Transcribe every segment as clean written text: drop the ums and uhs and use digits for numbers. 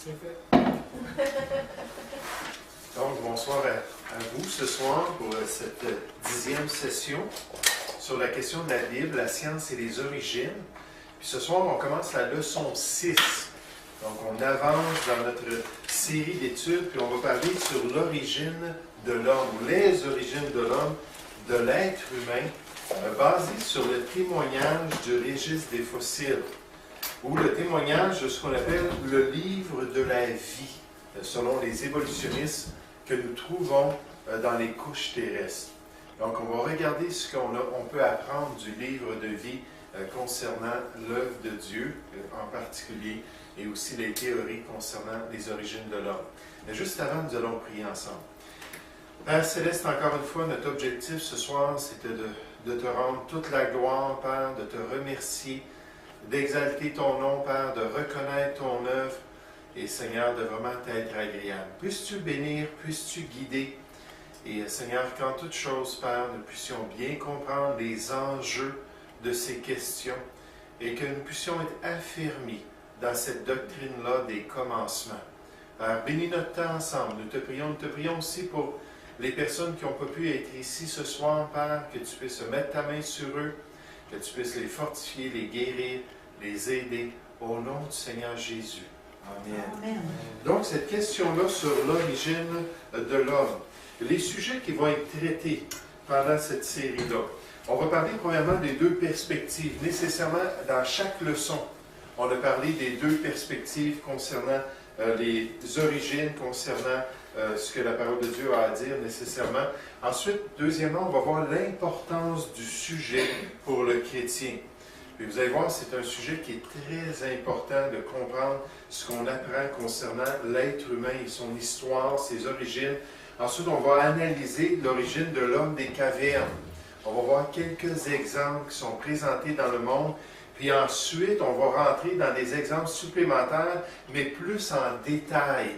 C'est fait. Donc, bonsoir à vous ce soir pour cette 10e session sur la question de la Bible, la science et les origines. Puis ce soir, on commence la leçon 6. Donc, on avance dans notre série d'études, puis on va parler sur l'origine de l'homme, ou les origines de l'homme, de l'être humain, basé sur le témoignage du registre des fossiles, ou le témoignage de ce qu'on appelle le livre de la vie, selon les évolutionnistes que nous trouvons dans les couches terrestres. Donc, on va regarder ce qu'on peut apprendre du livre de vie concernant l'œuvre de Dieu en particulier, et aussi les théories concernant les origines de l'homme. Mais juste avant, nous allons prier ensemble. Père Céleste, encore une fois, notre objectif ce soir, c'était de te rendre toute la gloire, Père, de te remercier, d'exalter ton nom, Père, de reconnaître ton œuvre, et Seigneur, de vraiment t'être agréable. Puisses-tu bénir, puisses-tu guider, et Seigneur, qu'en toute chose, Père, nous puissions bien comprendre les enjeux de ces questions, et que nous puissions être affermis dans cette doctrine-là des commencements. Père, bénis notre temps ensemble. Nous te prions aussi pour les personnes qui n'ont pas pu être ici ce soir, Père, que tu puisses mettre ta main sur eux, que tu puisses les fortifier, les guérir, les aider, au nom du Seigneur Jésus. Amen. Amen. Donc, cette question-là sur l'origine de l'homme, les sujets qui vont être traités pendant cette série-là, on va parler premièrement des deux perspectives. Nécessairement, dans chaque leçon, on a parlé des deux perspectives concernant les origines, concernant ce que la parole de Dieu a à dire nécessairement. Ensuite, deuxièmement, on va voir l'importance du sujet pour le chrétien. Puis vous allez voir, c'est un sujet qui est très important de comprendre ce qu'on apprend concernant l'être humain et son histoire, ses origines. Ensuite, on va analyser l'origine de l'homme des cavernes. On va voir quelques exemples qui sont présentés dans le monde. Puis ensuite, on va rentrer dans des exemples supplémentaires, mais plus en détail,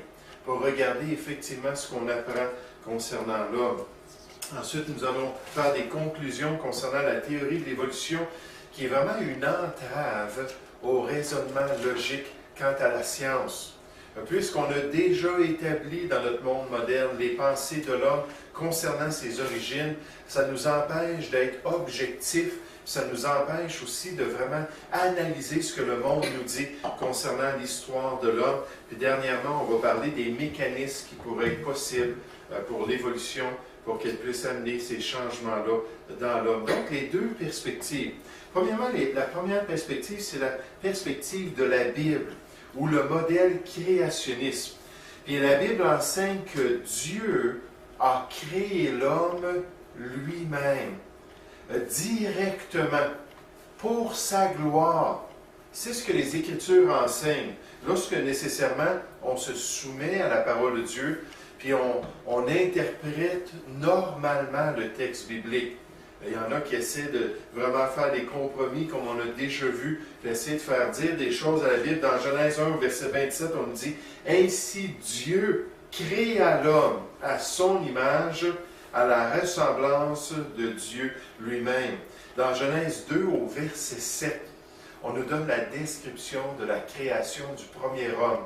pour regarder effectivement ce qu'on apprend concernant l'homme. Ensuite, nous allons faire des conclusions concernant la théorie de l'évolution, qui est vraiment une entrave au raisonnement logique quant à la science. Puisqu'on a déjà établi dans notre monde moderne les pensées de l'homme concernant ses origines, ça nous empêche d'être objectifs, ça nous empêche aussi de vraiment analyser ce que le monde nous dit concernant l'histoire de l'homme. Puis dernièrement, on va parler des mécanismes qui pourraient être possibles pour l'évolution, pour qu'elle puisse amener ces changements-là dans l'homme. Donc, les deux perspectives. Premièrement, la première perspective, c'est la perspective de la Bible, ou le modèle créationniste. Puis la Bible enseigne que Dieu a créé l'homme lui-même, directement, pour sa gloire. C'est ce que les Écritures enseignent. Lorsque nécessairement on se soumet à la parole de Dieu, puis on interprète normalement le texte biblique. Il y en a qui essaient de vraiment faire des compromis, comme on a déjà vu, puis essayer de faire dire des choses à la Bible. Dans Genèse 1, verset 27, on nous dit « Ainsi Dieu créa l'homme à son image, à la ressemblance de Dieu lui-même. » Dans Genèse 2, au verset 7, on nous donne la description de la création du premier homme.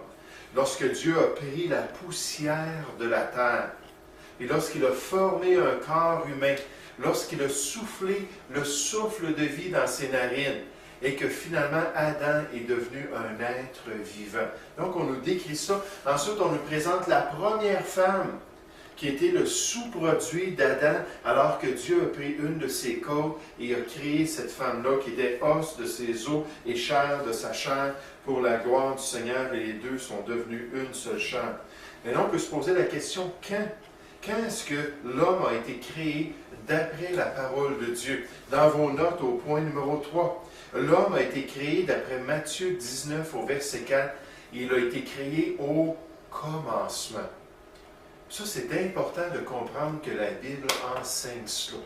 Lorsque Dieu a pris la poussière de la terre, et lorsqu'il a formé un corps humain, lorsqu'il a soufflé le souffle de vie dans ses narines, et que finalement Adam est devenu un être vivant. Donc on nous décrit ça. Ensuite, on nous présente la première femme, qui était le sous-produit d'Adam, alors que Dieu a pris une de ses côtes et a créé cette femme-là, qui était os de ses os et chair de sa chair, pour la gloire du Seigneur, et les deux sont devenus une seule chair. Maintenant, on peut se poser la question, quand est-ce que l'homme a été créé d'après la parole de Dieu? Dans vos notes, au point numéro 3, l'homme a été créé d'après Matthieu 19, au verset 4, il a été créé au commencement. Ça, c'est important de comprendre que la Bible enseigne cela.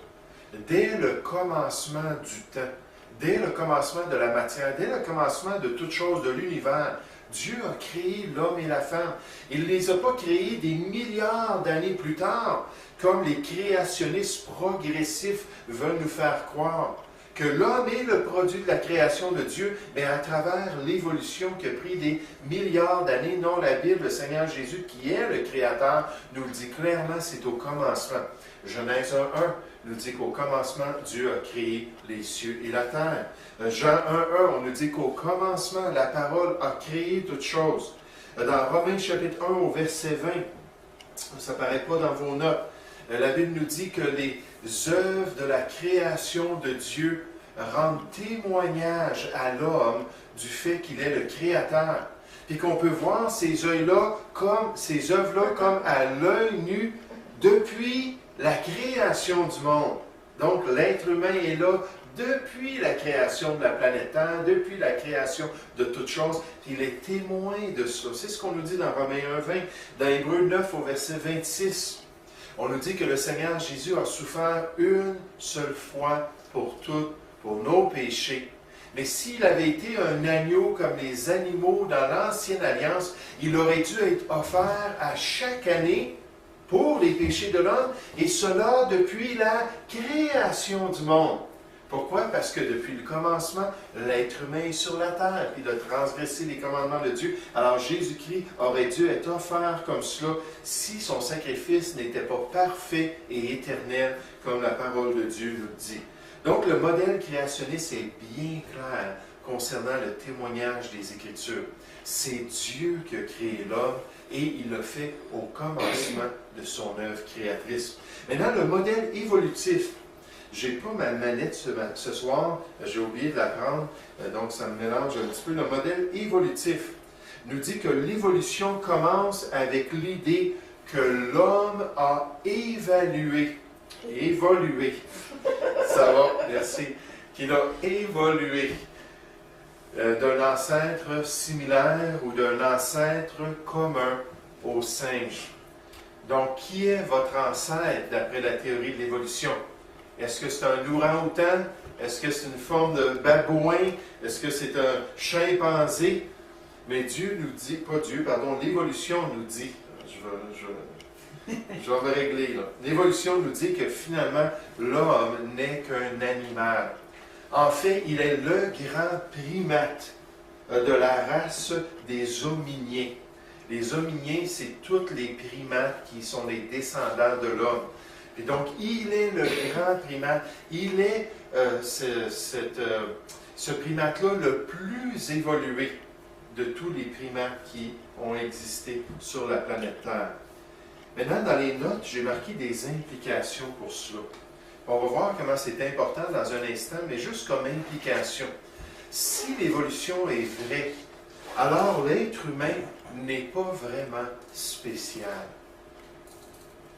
Dès le commencement du temps, dès le commencement de la matière, dès le commencement de toute chose de l'univers, Dieu a créé l'homme et la femme. Il ne les a pas créés des milliards d'années plus tard, comme les créationnistes progressifs veulent nous faire croire. que l'homme est le produit de la création de Dieu, mais à travers l'évolution qui a pris des milliards d'années. Non, la Bible, le Seigneur Jésus, qui est le Créateur, nous le dit clairement, c'est au commencement. Genèse 1.1 nous dit qu'au commencement, Dieu a créé les cieux et la terre. Jean 1.1, on nous dit qu'au commencement, la parole a créé toutes choses. Dans Romains chapitre 1 au verset 20, ça ne paraît pas dans vos notes, la Bible nous dit que les œuvres de la création de Dieu rendent témoignage à l'homme du fait qu'il est le Créateur. Puis qu'on peut voir ces œuvres-là comme à l'œil nu depuis la création du monde. Donc l'être humain est là depuis la création de la planète Terre, depuis la création de toutes choses. Il est témoin de cela. C'est ce qu'on nous dit dans Romains 1.20, dans Hébreux 9 au verset 26. On nous dit que le Seigneur Jésus a souffert une seule fois pour toutes, pour nos péchés. Mais s'il avait été un agneau comme les animaux dans l'Ancienne Alliance, il aurait dû être offert à chaque année pour les péchés de l'homme, et cela depuis la création du monde. Pourquoi? Parce que depuis le commencement, l'être humain est sur la terre, puis de transgresser les commandements de Dieu. Alors Jésus-Christ aurait dû être offert comme cela si son sacrifice n'était pas parfait et éternel, comme la parole de Dieu nous dit. Donc le modèle créationniste est bien clair concernant le témoignage des Écritures. C'est Dieu qui a créé l'homme et il l'a fait au commencement de son œuvre créatrice. Maintenant, le modèle évolutif. Je n'ai pas ma manette ce soir, j'ai oublié de la prendre, donc ça me mélange un petit peu. Le modèle évolutif nous dit que l'évolution commence avec l'idée que l'homme a évolué, ça va, merci, qu'il a évolué d'un ancêtre similaire ou d'un ancêtre commun au singe. Donc, qui est votre ancêtre d'après la théorie de l'évolution? Est-ce que c'est un orang-outan? Est-ce que c'est une forme de babouin? Est-ce que c'est un chimpanzé? Mais Dieu nous dit, pas Dieu, pardon, l'évolution nous dit, je vais me régler là. L'évolution nous dit que finalement, l'homme n'est qu'un animal. En fait, il est le grand primate de la race des hominiers. Les hominiers, c'est tous les primates qui sont les descendants de l'homme. Et donc, il est le grand primate. Il est ce primate-là le plus évolué de tous les primates qui ont existé sur la planète Terre. Maintenant, dans les notes, j'ai marqué des implications pour cela. On va voir comment c'est important dans un instant, mais juste comme implication. Si l'évolution est vraie, alors l'être humain n'est pas vraiment spécial.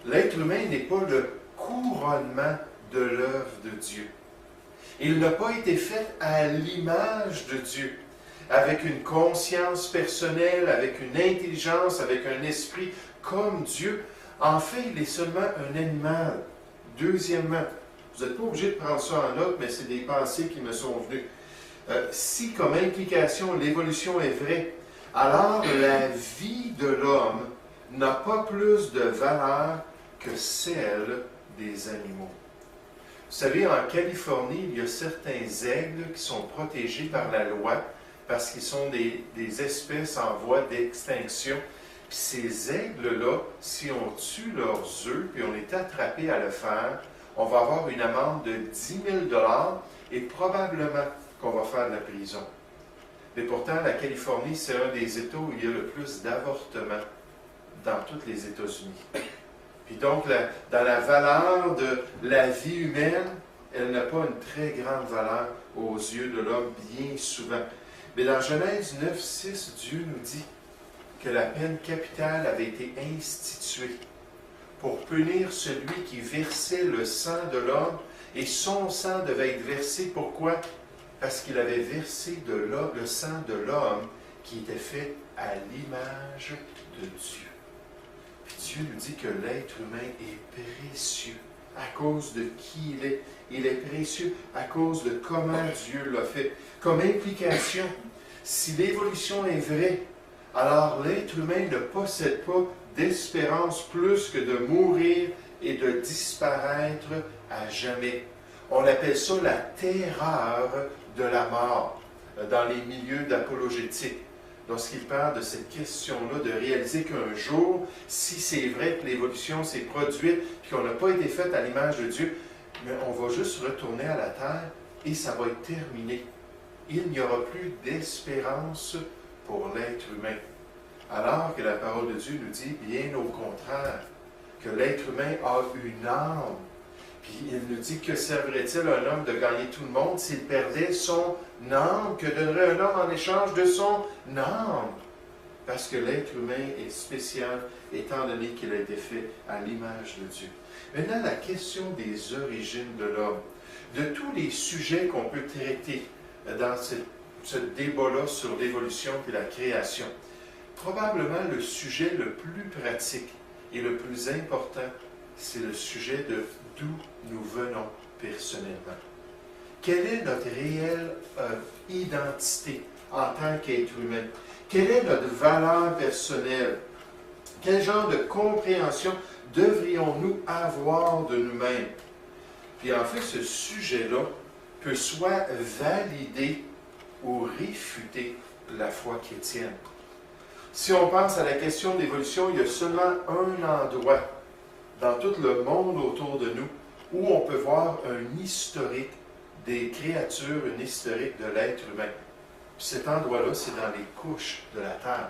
L'être humain n'est pas le couronnement de l'œuvre de Dieu. Il n'a pas été fait à l'image de Dieu, avec une conscience personnelle, avec une intelligence, avec un esprit comme Dieu. En fait, il est seulement un animal. Deuxièmement, vous n'êtes pas obligé de prendre ça en note, mais c'est des pensées qui me sont venues. Si, comme implication, l'évolution est vraie, alors la vie de l'homme n'a pas plus de valeur que celle des animaux. Vous savez, en Californie, il y a certains aigles qui sont protégés par la loi parce qu'ils sont des espèces en voie d'extinction. Puis ces aigles-là, si on tue leurs œufs puis on est attrapé à le faire, on va avoir une amende de 10 000 $ et probablement qu'on va faire de la prison. Mais pourtant, la Californie, c'est un des États où il y a le plus d'avortements dans tous les États-Unis. Puis donc, dans la valeur de la vie humaine, elle n'a pas une très grande valeur aux yeux de l'homme, bien souvent. Mais dans Genèse 9, 6, Dieu nous dit que la peine capitale avait été instituée pour punir celui qui versait le sang de l'homme, et son sang devait être versé. Pourquoi? Parce qu'il avait versé le sang de l'homme qui était fait à l'image de Dieu. Puis Dieu nous dit que l'être humain est précieux à cause de qui il est. Il est précieux à cause de comment Dieu l'a fait. Comme implication, si l'évolution est vraie, alors l'être humain ne possède pas d'espérance plus que de mourir et de disparaître à jamais. On appelle ça la terreur de la mort dans les milieux d'apologétique. Lorsqu'il parle de cette question-là, de réaliser qu'un jour, si c'est vrai que l'évolution s'est produite et qu'on n'a pas été fait à l'image de Dieu, mais on va juste retourner à la terre et ça va être terminé. Il n'y aura plus d'espérance pour l'être humain. Alors que la parole de Dieu nous dit bien au contraire, que l'être humain a une âme. Puis il nous dit que servirait-il un homme de gagner tout le monde s'il perdait son âme? Que donnerait un homme en échange de son âme? Parce que l'être humain est spécial, étant donné qu'il a été fait à l'image de Dieu. Maintenant, la question des origines de l'homme. De tous les sujets qu'on peut traiter dans ce débat-là sur l'évolution et la création, probablement le sujet le plus pratique et le plus important, c'est le sujet de d'où nous venons personnellement. Quelle est notre réelle identité en tant qu'être humain? Quelle est notre valeur personnelle? Quel genre de compréhension devrions-nous avoir de nous-mêmes? Puis en fait, ce sujet-là peut soit valider ou réfuter la foi chrétienne. Si on pense à la question d'évolution, il y a seulement un endroit dans tout le monde autour de nous où on peut voir un historique des créatures, un historique de l'être humain. Puis cet endroit-là, c'est dans les couches de la terre.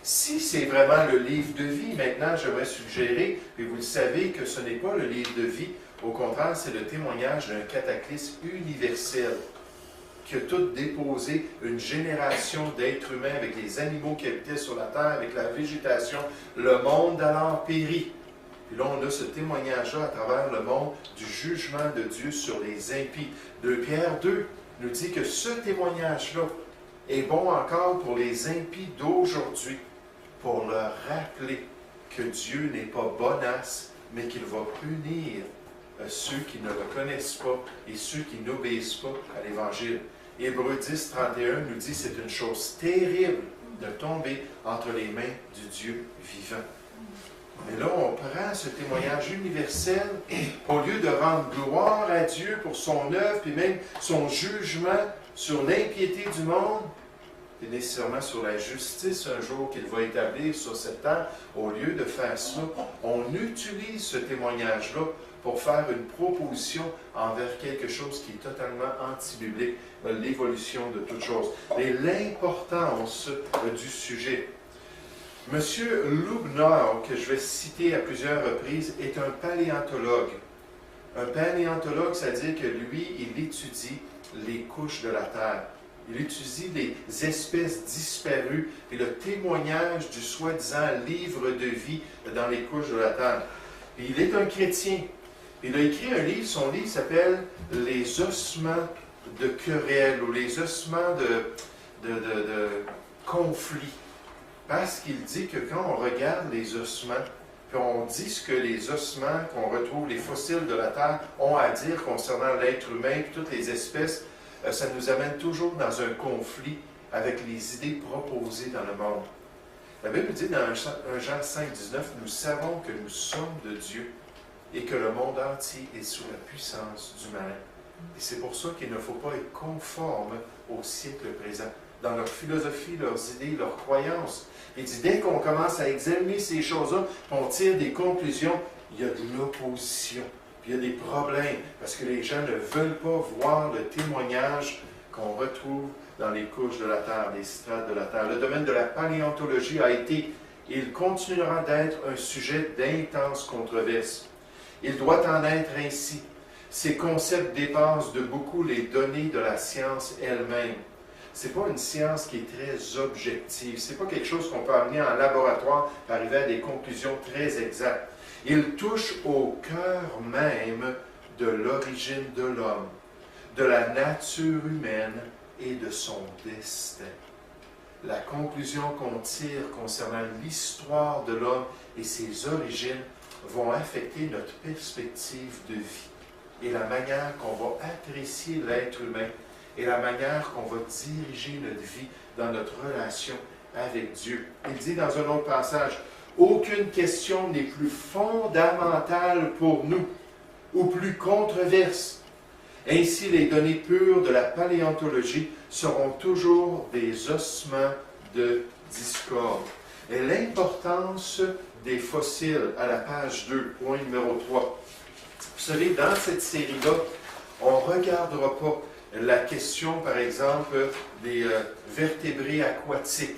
Si c'est vraiment le livre de vie, maintenant, j'aimerais suggérer, et vous le savez, que ce n'est pas le livre de vie, au contraire, c'est le témoignage d'un cataclysme universel qui a tout déposé une génération d'êtres humains avec les animaux qui habitaient sur la terre, avec la végétation, le monde alors périt. Puis là, on a ce témoignage-là à travers le monde du jugement de Dieu sur les impies. 2 Pierre 2 nous dit que ce témoignage-là est bon encore pour les impies d'aujourd'hui, pour leur rappeler que Dieu n'est pas bonasse, mais qu'il va punir ceux qui ne le connaissent pas et ceux qui n'obéissent pas à l'Évangile. Hébreux 10, 31 nous dit que c'est une chose terrible de tomber entre les mains du Dieu vivant. Mais là, on prend ce témoignage universel, au lieu de rendre gloire à Dieu pour son œuvre, puis même son jugement sur l'impiété du monde, et nécessairement sur la justice un jour qu'il va établir sur cette terre, au lieu de faire ça, on utilise ce témoignage-là pour faire une proposition envers quelque chose qui est totalement anti-biblique, l'évolution de toute chose. Et l'importance du sujet. Monsieur Lubnar, que je vais citer à plusieurs reprises, est un paléontologue. Un paléontologue, c'est-à-dire que lui, il étudie les couches de la Terre. Il étudie les espèces disparues et le témoignage du soi-disant livre de vie dans les couches de la Terre. Et il est un chrétien. Il a écrit un livre, son livre s'appelle « Les ossements de querelle » ou « Les ossements de conflit ». Parce qu'il dit que quand on regarde les ossements, puis on dit ce que les ossements qu'on retrouve, les fossiles de la Terre, ont à dire concernant l'être humain et toutes les espèces, ça nous amène toujours dans un conflit avec les idées proposées dans le monde. La Bible dit dans 1 Jean 5, 19, « Nous savons que nous sommes de Dieu et que le monde entier est sous la puissance du malin. » Et c'est pour ça qu'il ne faut pas être conforme au siècle présent, dans leur philosophie, leurs idées, leurs croyances. Il dit, dès qu'on commence à examiner ces choses-là, on tire des conclusions, il y a de l'opposition, puis il y a des problèmes, parce que les gens ne veulent pas voir le témoignage qu'on retrouve dans les couches de la Terre, les strates de la Terre. Le domaine de la paléontologie a été, et il continuera d'être un sujet d'intense controverse. Il doit en être ainsi. Ces concepts dépassent de beaucoup les données de la science elle-même. Ce n'est pas une science qui est très objective. Ce n'est pas quelque chose qu'on peut amener en laboratoire et arriver à des conclusions très exactes. Il touche au cœur même de l'origine de l'homme, de la nature humaine et de son destin. La conclusion qu'on tire concernant l'histoire de l'homme et ses origines vont affecter notre perspective de vie et la manière qu'on va apprécier l'être humain et la manière qu'on va diriger notre vie dans notre relation avec Dieu. Il dit dans un autre passage, « Aucune question n'est plus fondamentale pour nous ou plus controverse. Ainsi, les données pures de la paléontologie seront toujours des ossements de discorde. Et l'importance des fossiles à la page 2, point numéro 3. Vous savez, dans cette série-là, on ne regardera pas la question, par exemple, des vertébrés aquatiques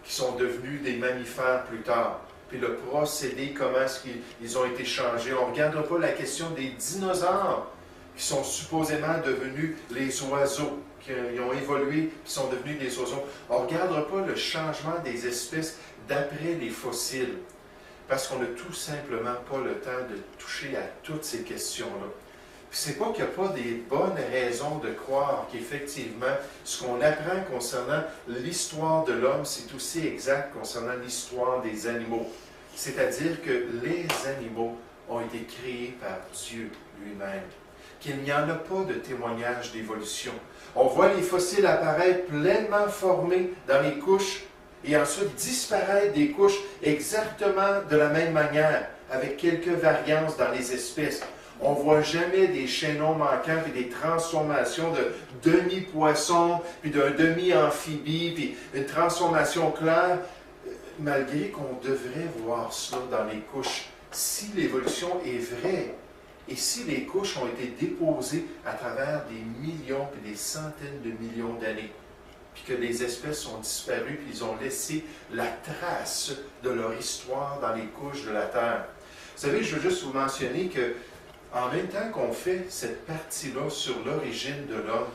qui sont devenus des mammifères plus tard. Puis le procédé, comment est-ce qu'ils ont été changés. On ne regardera pas la question des dinosaures qui sont supposément devenus les oiseaux, qui ont évolué, qui sont devenus des oiseaux. On ne regardera pas le changement des espèces d'après les fossiles, parce qu'on n'a tout simplement pas le temps de toucher à toutes ces questions-là. C'est pas qu'il n'y a pas des bonnes raisons de croire qu'effectivement, ce qu'on apprend concernant l'histoire de l'homme, c'est aussi exact concernant l'histoire des animaux. C'est-à-dire que les animaux ont été créés par Dieu lui-même, qu'il n'y en a pas de témoignage d'évolution. On voit les fossiles apparaître pleinement formés dans les couches et ensuite disparaître des couches exactement de la même manière, avec quelques variances dans les espèces. On ne voit jamais des chaînons manquants et des transformations de demi-poisson, puis d'un demi-amphibie, puis une transformation claire, malgré qu'on devrait voir cela dans les couches. Si l'évolution est vraie, et si les couches ont été déposées à travers des millions et des centaines de millions d'années, puis que les espèces ont disparu, puis ils ont laissé la trace de leur histoire dans les couches de la Terre. Vous savez, je veux juste vous mentionner que en même temps qu'on fait cette partie-là sur l'origine de l'homme,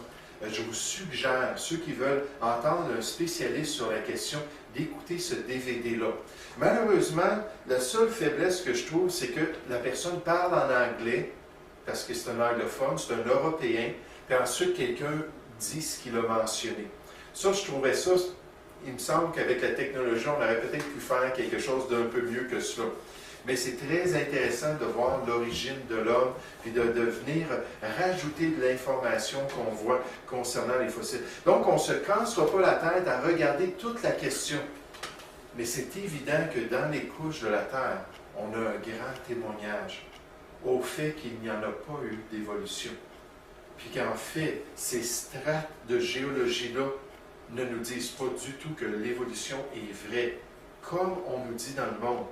je vous suggère, ceux qui veulent entendre un spécialiste sur la question, d'écouter ce DVD-là. Malheureusement, la seule faiblesse que je trouve, c'est que la personne parle en anglais, parce que c'est un anglophone, c'est un Européen, puis ensuite quelqu'un dit ce qu'il a mentionné. Ça, je trouvais ça, il me semble qu'avec la technologie, on aurait peut-être pu faire quelque chose d'un peu mieux que cela. Mais c'est très intéressant de voir l'origine de l'homme, puis de venir rajouter de l'information qu'on voit concernant les fossiles. Donc, on ne se cassera pas la tête à regarder toute la question. Mais c'est évident que dans les couches de la Terre, on a un grand témoignage au fait qu'il n'y en a pas eu d'évolution. Puis qu'en fait, ces strates de géologie-là ne nous disent pas du tout que l'évolution est vraie, comme on nous dit dans le monde.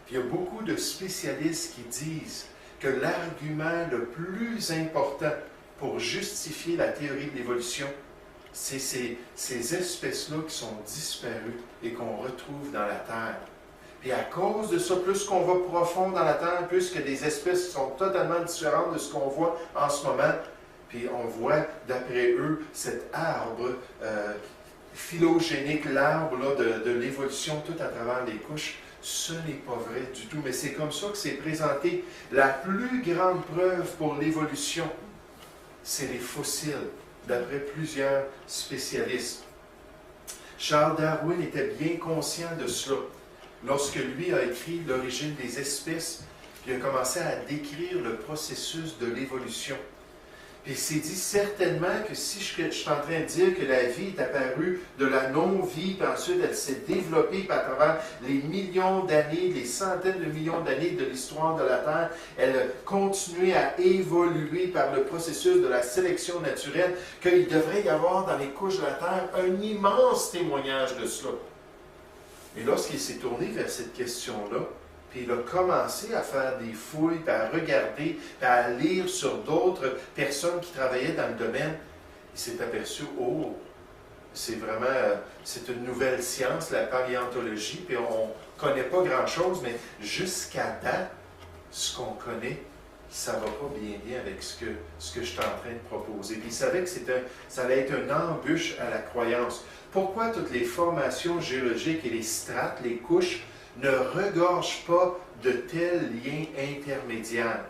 Puis il y a beaucoup de spécialistes qui disent que l'argument le plus important pour justifier la théorie de l'évolution, c'est ces espèces-là qui sont disparues et qu'on retrouve dans la Terre. Puis à cause de ça, plus qu'on va profond dans la Terre, plus que des espèces qui sont totalement différentes de ce qu'on voit en ce moment, puis on voit, d'après eux, cet arbre phylogénique, l'arbre de l'évolution tout à travers les couches. Ce n'est pas vrai du tout, mais c'est comme ça que c'est présenté. La plus grande preuve pour l'évolution, c'est les fossiles, d'après plusieurs spécialistes. Charles Darwin était bien conscient de cela. Lorsque lui a écrit l'origine des espèces, il a commencé à décrire le processus de l'évolution. Puis il s'est dit certainement que si je suis en train de dire que la vie est apparue de la non-vie, puis ensuite elle s'est développée puis à travers les millions d'années, les centaines de millions d'années de l'histoire de la Terre, elle a continué à évoluer par le processus de la sélection naturelle, qu'il devrait y avoir dans les couches de la Terre un immense témoignage de cela. Et lorsqu'il s'est tourné vers cette question-là, puis il a commencé à faire des fouilles, puis à regarder, puis à lire sur d'autres personnes qui travaillaient dans le domaine, il s'est aperçu, oh, c'est vraiment, c'est une nouvelle science, la paléontologie, puis on ne connaît pas grand-chose, mais jusqu'à date, ce qu'on connaît, ça ne va pas bien avec ce que je suis en train de proposer. Puis il savait que ça allait être une embûche à la croyance. Pourquoi toutes les formations géologiques et les strates, les couches, ne regorgent pas de tels liens intermédiaires?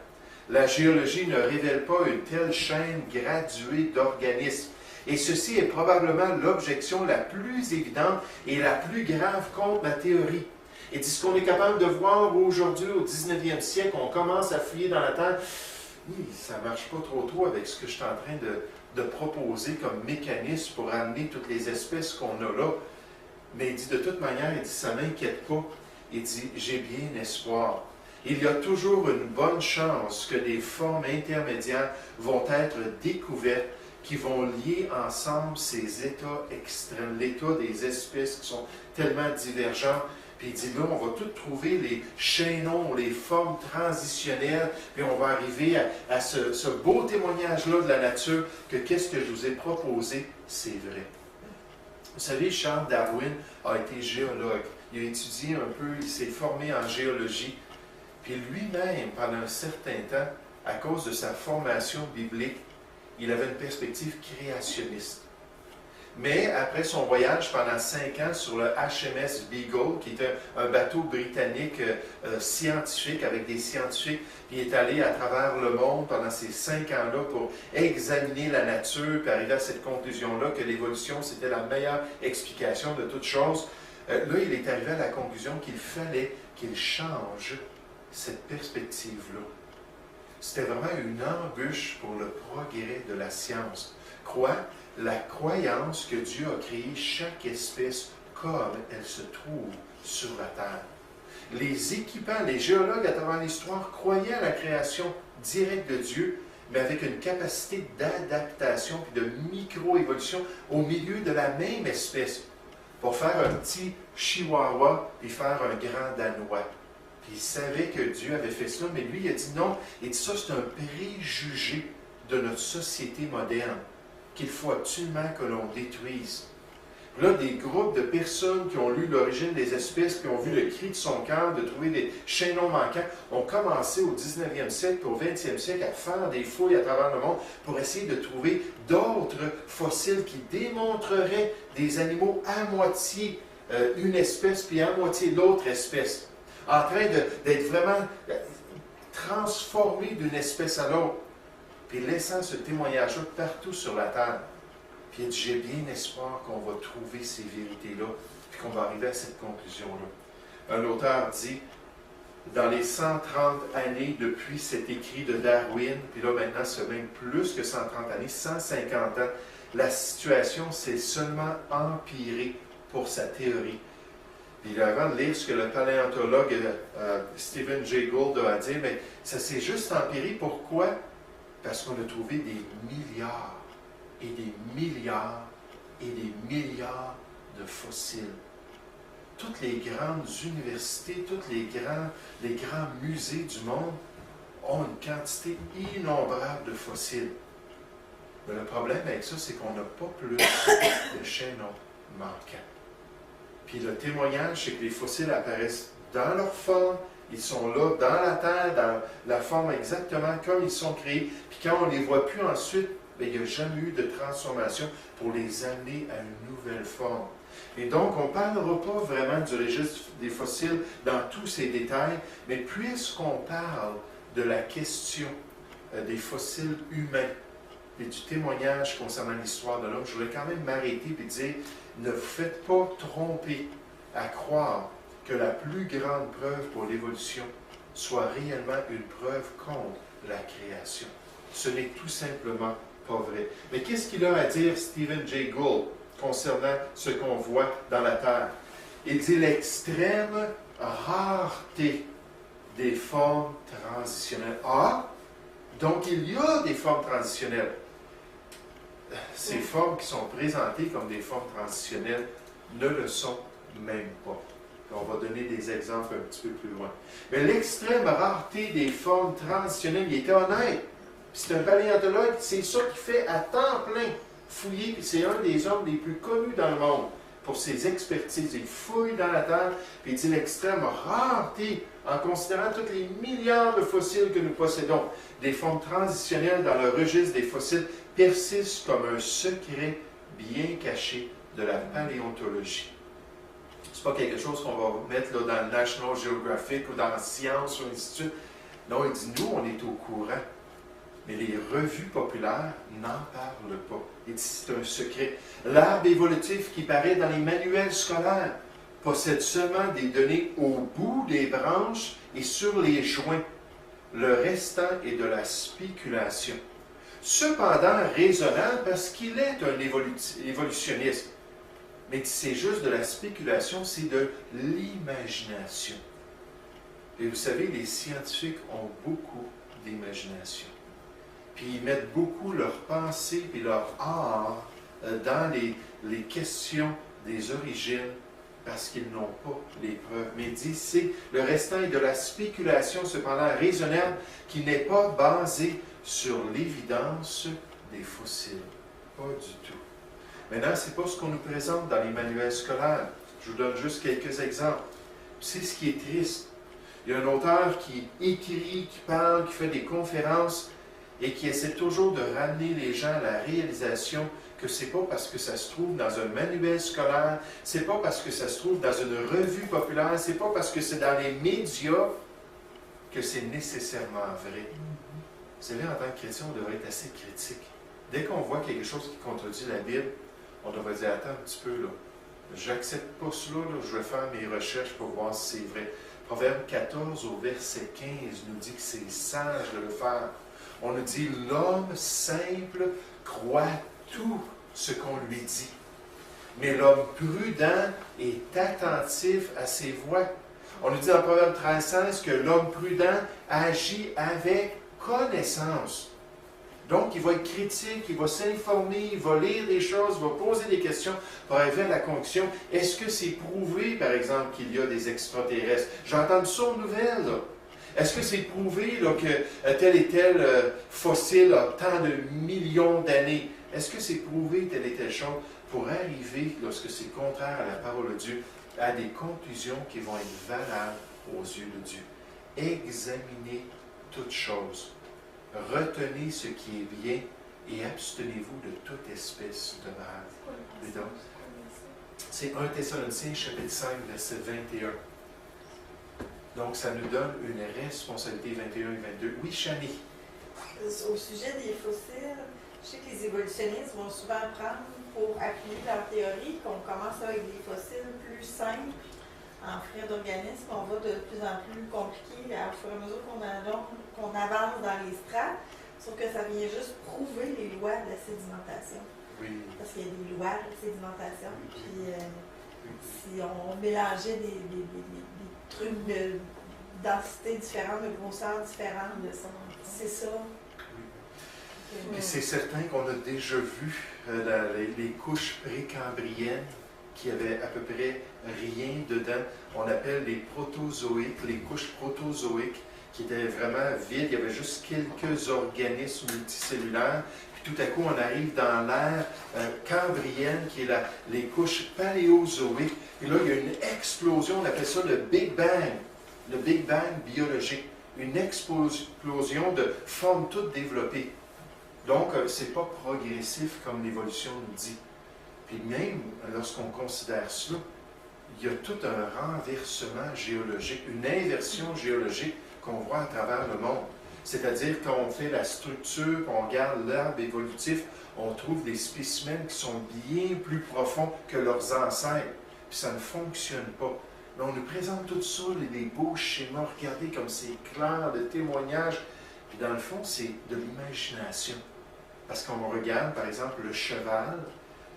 La géologie ne révèle pas une telle chaîne graduée d'organismes. Et ceci est probablement l'objection la plus évidente et la plus grave contre ma théorie. Et ce qu'on est capable de voir aujourd'hui, au 19e siècle, on commence à fouiller dans la Terre. Ça ne marche pas trop avec ce que je suis en train de proposer comme mécanisme pour amener toutes les espèces qu'on a là. Mais il dit de toute manière, il dit, ça ne m'inquiète pas. Il dit, j'ai bien espoir. Il y a toujours une bonne chance que des formes intermédiaires vont être découvertes qui vont lier ensemble ces états extrêmes, l'état des espèces qui sont tellement divergents. Puis il dit là, on va tout trouver les chaînons, les formes transitionnelles, puis on va arriver à ce beau témoignage-là de la nature que qu'est-ce que je vous ai proposé, c'est vrai. Vous savez, Charles Darwin a été géologue. Il a étudié un peu, il s'est formé en géologie. Puis lui-même, pendant un certain temps, à cause de sa formation biblique, il avait une perspective créationniste. Mais après son voyage pendant 5 ans sur le HMS Beagle, qui était un bateau britannique scientifique, avec des scientifiques, il est allé à travers le monde pendant ces 5 ans-là pour examiner la nature, puis arriver à cette conclusion-là que l'évolution, c'était la meilleure explication de toute chose. Là, il est arrivé à la conclusion qu'il fallait qu'il change cette perspective-là. C'était vraiment une embûche pour le progrès de la science. La croyance que Dieu a créé chaque espèce comme elle se trouve sur la terre. Les équipants, les géologues à travers l'histoire croyaient à la création directe de Dieu, mais avec une capacité d'adaptation et de micro-évolution au milieu de la même espèce, pour faire un petit chihuahua et faire un grand danois. Puis il savait que Dieu avait fait ça, mais lui, il a dit non. Il dit ça, c'est un préjugé de notre société moderne, qu'il faut absolument que l'on détruise. Là, des groupes de personnes qui ont lu l'origine des espèces, qui ont vu le cri de son cœur, de trouver des chaînons manquants, ont commencé au 19e siècle, au 20e siècle, à faire des fouilles à travers le monde pour essayer de trouver d'autres fossiles qui démontreraient des animaux à moitié une espèce, puis à moitié l'autre espèce, en train d'être vraiment transformés d'une espèce à l'autre, puis laissant ce témoignage-là partout sur la terre. Puis il dit, j'ai bien espoir qu'on va trouver ces vérités-là, puis qu'on va arriver à cette conclusion-là. Un auteur dit, dans les 130 années depuis cet écrit de Darwin, puis là maintenant c'est même plus que 130 années, 150 ans, la situation s'est seulement empirée pour sa théorie. Puis avant de lire ce que le paléontologue Stephen Jay Gould a dit, mais ça s'est juste empiré. Pourquoi? Parce qu'on a trouvé des milliards et des milliards et des milliards de fossiles. Toutes les grandes universités, tous les grands musées du monde ont une quantité innombrable de fossiles. Mais le problème avec ça, c'est qu'on n'a pas plus de chaînons manquants. Puis le témoignage, c'est que les fossiles apparaissent dans leur forme, ils sont là dans la terre, dans la forme exactement comme ils sont créés. Puis quand on ne les voit plus ensuite, bien, il n'y a jamais eu de transformation pour les amener à une nouvelle forme. Et donc, on ne parlera pas vraiment du registre des fossiles dans tous ces détails, mais puisqu'on parle de la question des fossiles humains et du témoignage concernant l'histoire de l'homme, je voulais quand même m'arrêter et dire, ne vous faites pas tromper à croire que la plus grande preuve pour l'évolution soit réellement une preuve contre la création. Ce n'est tout simplement pas vrai. Mais qu'est-ce qu'il a à dire, Stephen Jay Gould, concernant ce qu'on voit dans la Terre? Il dit l'extrême rareté des formes transitionnelles. Ah, donc il y a des formes transitionnelles. Ces formes qui sont présentées comme des formes transitionnelles ne le sont même pas. On va donner des exemples un petit peu plus loin. Mais l'extrême rareté des formes transitionnelles, il était honnête. C'est un paléontologue, c'est ça qu'il fait à temps plein, fouiller, puis c'est un des hommes les plus connus dans le monde pour ses expertises. Il fouille dans la terre, puis il dit l'extrême rareté, en considérant tous les milliards de fossiles que nous possédons. Des formes transitionnelles dans le registre des fossiles persistent comme un secret bien caché de la paléontologie. Ce n'est pas quelque chose qu'on va mettre là, dans le National Geographic ou dans la Science ou l'Institut. Non, il dit, nous, on est au courant. Mais les revues populaires n'en parlent pas. Il dit, c'est un secret. L'arbre évolutif qui paraît dans les manuels scolaires possède seulement des données au bout des branches et sur les joints. Le restant est de la spéculation. Cependant raisonnable parce qu'il est un évolutionniste. Mais c'est juste de la spéculation, c'est de l'imagination. Et vous savez, les scientifiques ont beaucoup d'imagination. Puis ils mettent beaucoup leur pensée et leur art dans les questions des origines parce qu'ils n'ont pas les preuves. Mais il dit, c'est le restant est de la spéculation cependant raisonnable qui n'est pas basée sur l'évidence des fossiles. Pas du tout. Maintenant, ce n'est pas ce qu'on nous présente dans les manuels scolaires. Je vous donne juste quelques exemples. C'est ce qui est triste. Il y a un auteur qui écrit, qui parle, qui fait des conférences et qui essaie toujours de ramener les gens à la réalisation que c'est pas parce que ça se trouve dans un manuel scolaire, c'est pas parce que ça se trouve dans une revue populaire, c'est pas parce que c'est dans les médias que c'est nécessairement vrai. Vous savez, en tant que chrétien, on devrait être assez critique. Dès qu'on voit quelque chose qui contredit la Bible, on devrait dire, attends un petit peu, là. J'accepte pas cela, là, je vais faire mes recherches pour voir si c'est vrai. Proverbe 14 au verset 15 nous dit que c'est sage de le faire. On nous dit, l'homme simple croit tout ce qu'on lui dit. Mais l'homme prudent est attentif à ses voies. On nous dit dans Proverbe 13 que l'homme prudent agit avec connaissance. Donc, il va être critique, il va s'informer, il va lire des choses, il va poser des questions pour arriver à la conclusion. Est-ce que c'est prouvé, par exemple, qu'il y a des extraterrestres? J'ai entendu ça aux nouvelles, là. Est-ce que c'est prouvé là, que tel et tel fossile a tant de millions d'années? Est-ce que c'est prouvé telle et telle chose pour arriver, lorsque c'est contraire à la parole de Dieu, à des conclusions qui vont être valables aux yeux de Dieu? Examinez toutes choses. Retenez ce qui est bien et abstenez-vous de toute espèce de mal. Et donc, c'est 1 Thessaloniciens, chapitre 5, verset 21. Donc, ça nous donne une responsabilité 21 et 22. Oui, Chani. Au sujet des fossiles, je sais que les évolutionnistes vont souvent prendre pour appuyer leur théorie qu'on commence avec des fossiles plus simples en frais d'organisme, on va de plus en plus compliqué au fur et à mesure qu'on avance dans les strates, sauf que ça vient juste prouver les lois de la sédimentation. Oui. Parce qu'il y a des lois de sédimentation, puis si on mélangeait des trucs de densité différente, de grosseur différente, c'est ça. Puis c'est certain qu'on a déjà vu les couches précambriennes qui avaient à peu près rien dedans. On appelle les protozoïques, les couches protozoïques qui étaient vraiment vides. Il y avait juste quelques organismes multicellulaires. Puis tout à coup, on arrive dans l'ère cambrienne, qui est les couches paléozoïques. Et là, il y a une explosion, on appelle ça le Big Bang biologique. Une explosion de formes toutes développées. Donc, ce n'est pas progressif comme l'évolution nous dit. Puis même lorsqu'on considère cela, il y a tout un renversement géologique, une inversion géologique qu'on voit à travers le monde. C'est-à-dire quand on fait la structure, on regarde l'arbre évolutif, on trouve des spécimens qui sont bien plus profonds que leurs ancêtres. Puis ça ne fonctionne pas. Mais on nous présente tout ça, les beaux schémas, regardez comme c'est clair, de témoignages. Puis dans le fond, c'est de l'imagination. Parce qu'on regarde, par exemple, le cheval,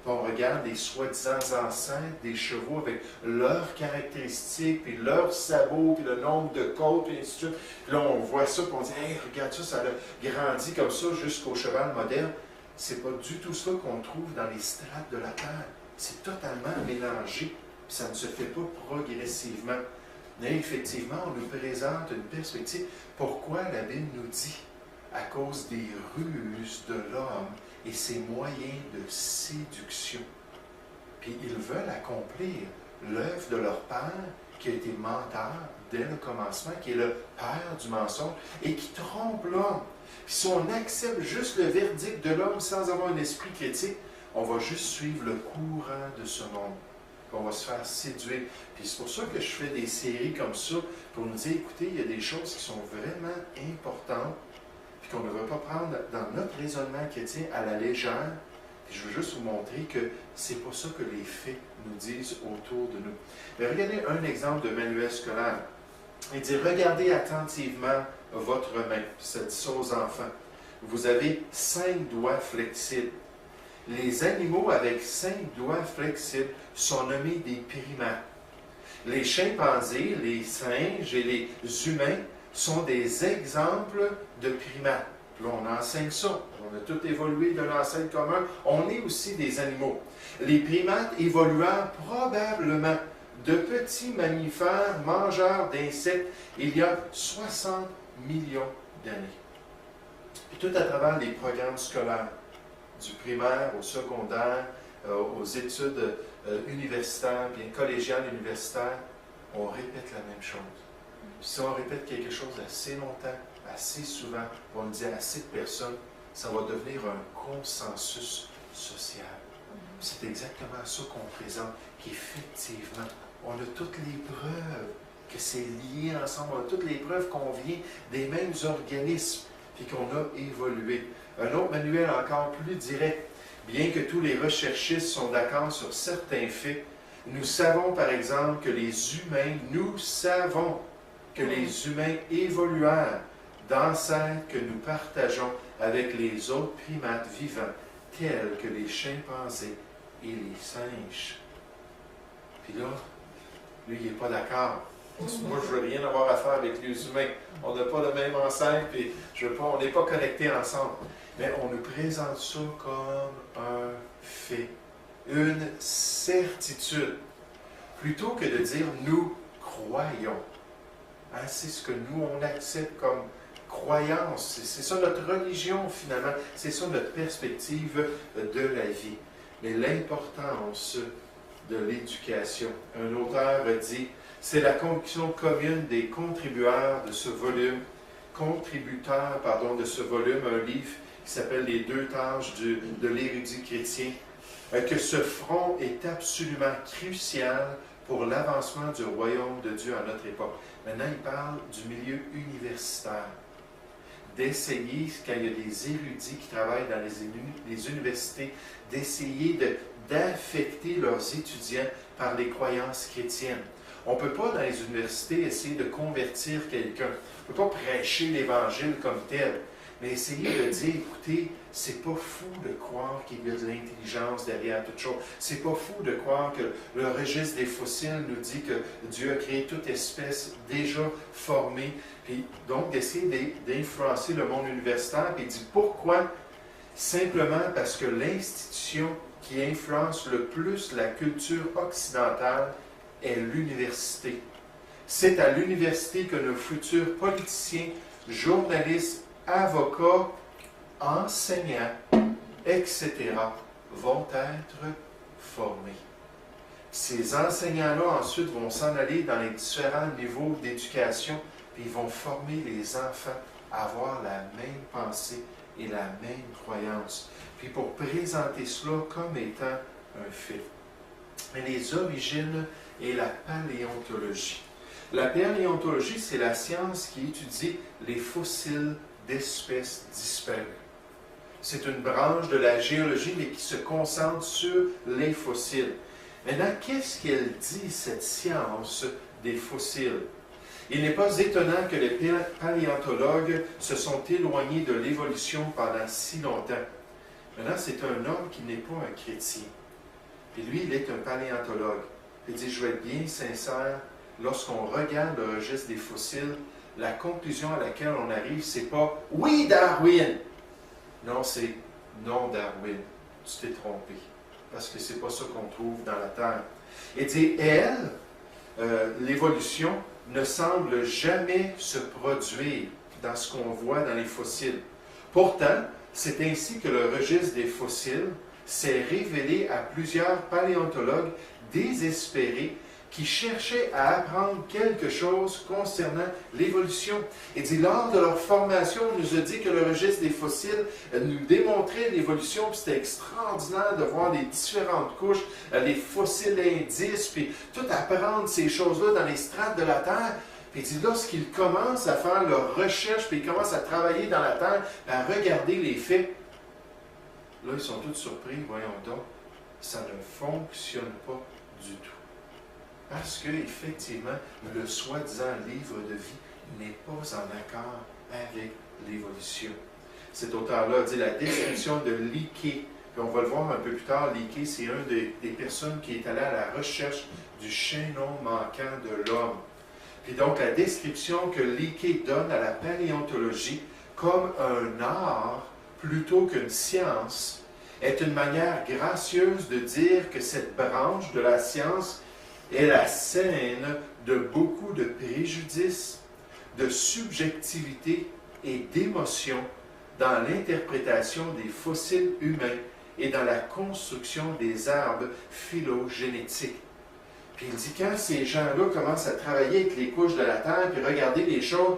puis on regarde les soi-disant ancêtres des chevaux avec leurs caractéristiques, puis leurs sabots, puis le nombre de côtes, et ainsi de suite. Puis là, on voit ça, puis on dit, hey, regarde ça, ça a grandi comme ça jusqu'au cheval moderne. C'est pas du tout ça qu'on trouve dans les strates de la Terre. C'est totalement mélangé, puis ça ne se fait pas progressivement. Mais effectivement, on nous présente une perspective. Pourquoi la Bible nous dit, à cause des ruses de l'homme et ses moyens de séduction. Puis ils veulent accomplir l'œuvre de leur Père, qui a été menteur dès le commencement, qui est le Père du mensonge, et qui trompe l'homme. Puis si on accepte juste le verdict de l'homme sans avoir un esprit critique, on va juste suivre le courant de ce monde. On va se faire séduire. Puis c'est pour ça que je fais des séries comme ça, pour nous dire, écoutez, il y a des choses qui sont vraiment importantes, puis qu'on ne devrait pas prendre dans notre raisonnement chrétien à la légère. Puis je veux juste vous montrer que c'est pas ça que les faits nous disent autour de nous. Mais regardez un exemple de manuel scolaire. Il dit, regardez attentivement votre main. Ça dit ça aux enfants. Vous avez 5 doigts flexibles. Les animaux avec 5 doigts flexibles sont nommés des primates. Les chimpanzés, les singes et les humains sont des exemples de primates. Puis là, on enseigne ça. On a tout évolué de l'ancêtre commun. On est aussi des animaux. Les primates évoluèrent probablement de petits mammifères mangeurs d'insectes il y a 60 millions d'années. Puis tout à travers les programmes scolaires, du primaire au secondaire, aux études universitaires, bien collégiales, universitaires, on répète la même chose. Puis si on répète quelque chose assez longtemps, assez souvent, on le dit à assez de personnes, ça va devenir un consensus social. C'est exactement ça qu'on présente, qu'effectivement, on a toutes les preuves que c'est lié ensemble, on a toutes les preuves qu'on vient des mêmes organismes, puis qu'on a évolué. Un autre manuel encore plus direct. Bien que tous les recherchistes sont d'accord sur certains faits, nous savons par exemple que les humains évoluèrent d'ancêtres que nous partageons avec les autres primates vivants, tels que les chimpanzés et les singes. Puis là, lui, il n'est pas d'accord. Moi, je ne veux rien avoir à faire avec les humains. On n'a pas le même ancêtre, puis on n'est pas connectés ensemble. Mais on nous présente ça comme un fait, une certitude, plutôt que de dire « nous croyons ». Hein, c'est ce que nous, on accepte comme croyance. C'est ça notre religion, finalement. C'est ça notre perspective de la vie. Mais l'importance de l'éducation. Un auteur dit « c'est la conviction commune des contributeurs de ce volume, un livre qui s'appelle « Les deux tâches de l'érudit chrétien », que ce front est absolument crucial pour l'avancement du royaume de Dieu à notre époque. Maintenant, il parle du milieu universitaire. D'essayer, quand il y a des érudits qui travaillent dans les universités, d'essayer d'affecter leurs étudiants par les croyances chrétiennes. On ne peut pas, dans les universités, essayer de convertir quelqu'un. On ne peut pas prêcher l'Évangile comme tel. Mais essayer de dire, écoutez, c'est pas fou de croire qu'il y a de l'intelligence derrière toute chose. C'est pas fou de croire que le registre des fossiles nous dit que Dieu a créé toute espèce déjà formée. Puis donc, d'essayer d'influencer le monde universitaire. Puis il dit, pourquoi? Simplement parce que l'institution qui influence le plus la culture occidentale est l'université. C'est à l'université que nos futurs politiciens, journalistes, avocats, enseignants, etc. vont être formés. Ces enseignants-là, ensuite, vont s'en aller dans les différents niveaux d'éducation, puis ils vont former les enfants à avoir la même pensée et la même croyance. Puis pour présenter cela comme étant un fait. Mais les origines et la paléontologie. La paléontologie, c'est la science qui étudie les fossiles d'espèces disparues. C'est une branche de la géologie, mais qui se concentre sur les fossiles. Maintenant, qu'est-ce qu'elle dit, cette science des fossiles? Il n'est pas étonnant que les paléontologues se sont éloignés de l'évolution pendant si longtemps. Maintenant, c'est un homme qui n'est pas un chrétien. Et lui, il est un paléontologue. Il dit, je vais être bien sincère, lorsqu'on regarde le registre des fossiles, la conclusion à laquelle on arrive, c'est pas « Oui, Darwin !» Non, c'est « Non, Darwin, tu t'es trompé. » Parce que c'est pas ça qu'on trouve dans la Terre. Et dit, l'évolution ne semble jamais se produire dans ce qu'on voit dans les fossiles. Pourtant, c'est ainsi que le registre des fossiles s'est révélé à plusieurs paléontologues désespérés qui cherchaient à apprendre quelque chose concernant l'évolution. Et dit, lors de leur formation, on nous a dit que le registre des fossiles nous démontrait l'évolution, puis c'était extraordinaire de voir les différentes couches, les fossiles indices, puis tout apprendre ces choses-là dans les strates de la Terre. Puis il dit, lorsqu'ils commencent à faire leur recherche, puis ils commencent à travailler dans la Terre, à regarder les faits, là, ils sont tous surpris, voyons donc, ça ne fonctionne pas du tout. Parce qu'effectivement, le soi-disant livre de vie n'est pas en accord avec l'évolution. Cet auteur-là dit la description de Leakey Puis on va le voir un peu plus tard, Leakey, c'est une des personnes qui est allée à la recherche du chaînon manquant de l'homme. Puis donc la description que Leakey donne à la paléontologie comme un art plutôt qu'une science est une manière gracieuse de dire que cette branche de la science est la scène de beaucoup de préjudices, de subjectivité et d'émotions dans l'interprétation des fossiles humains et dans la construction des arbres phylogénétiques. Puis il dit, quand ces gens-là commencent à travailler avec les couches de la Terre, puis regarder les choses,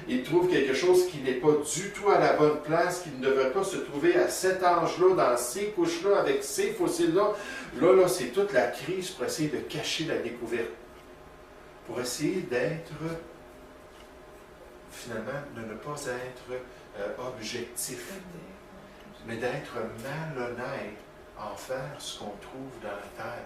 ils trouvent quelque chose qui n'est pas du tout à la bonne place, qui ne devrait pas se trouver à cet âge-là, dans ces couches-là, avec ces fossiles-là. Là, c'est toute la crise pour essayer de cacher la découverte. Pour essayer d'être, finalement, de ne pas être objectif, mais d'être malhonnête en faire ce qu'on trouve dans la Terre.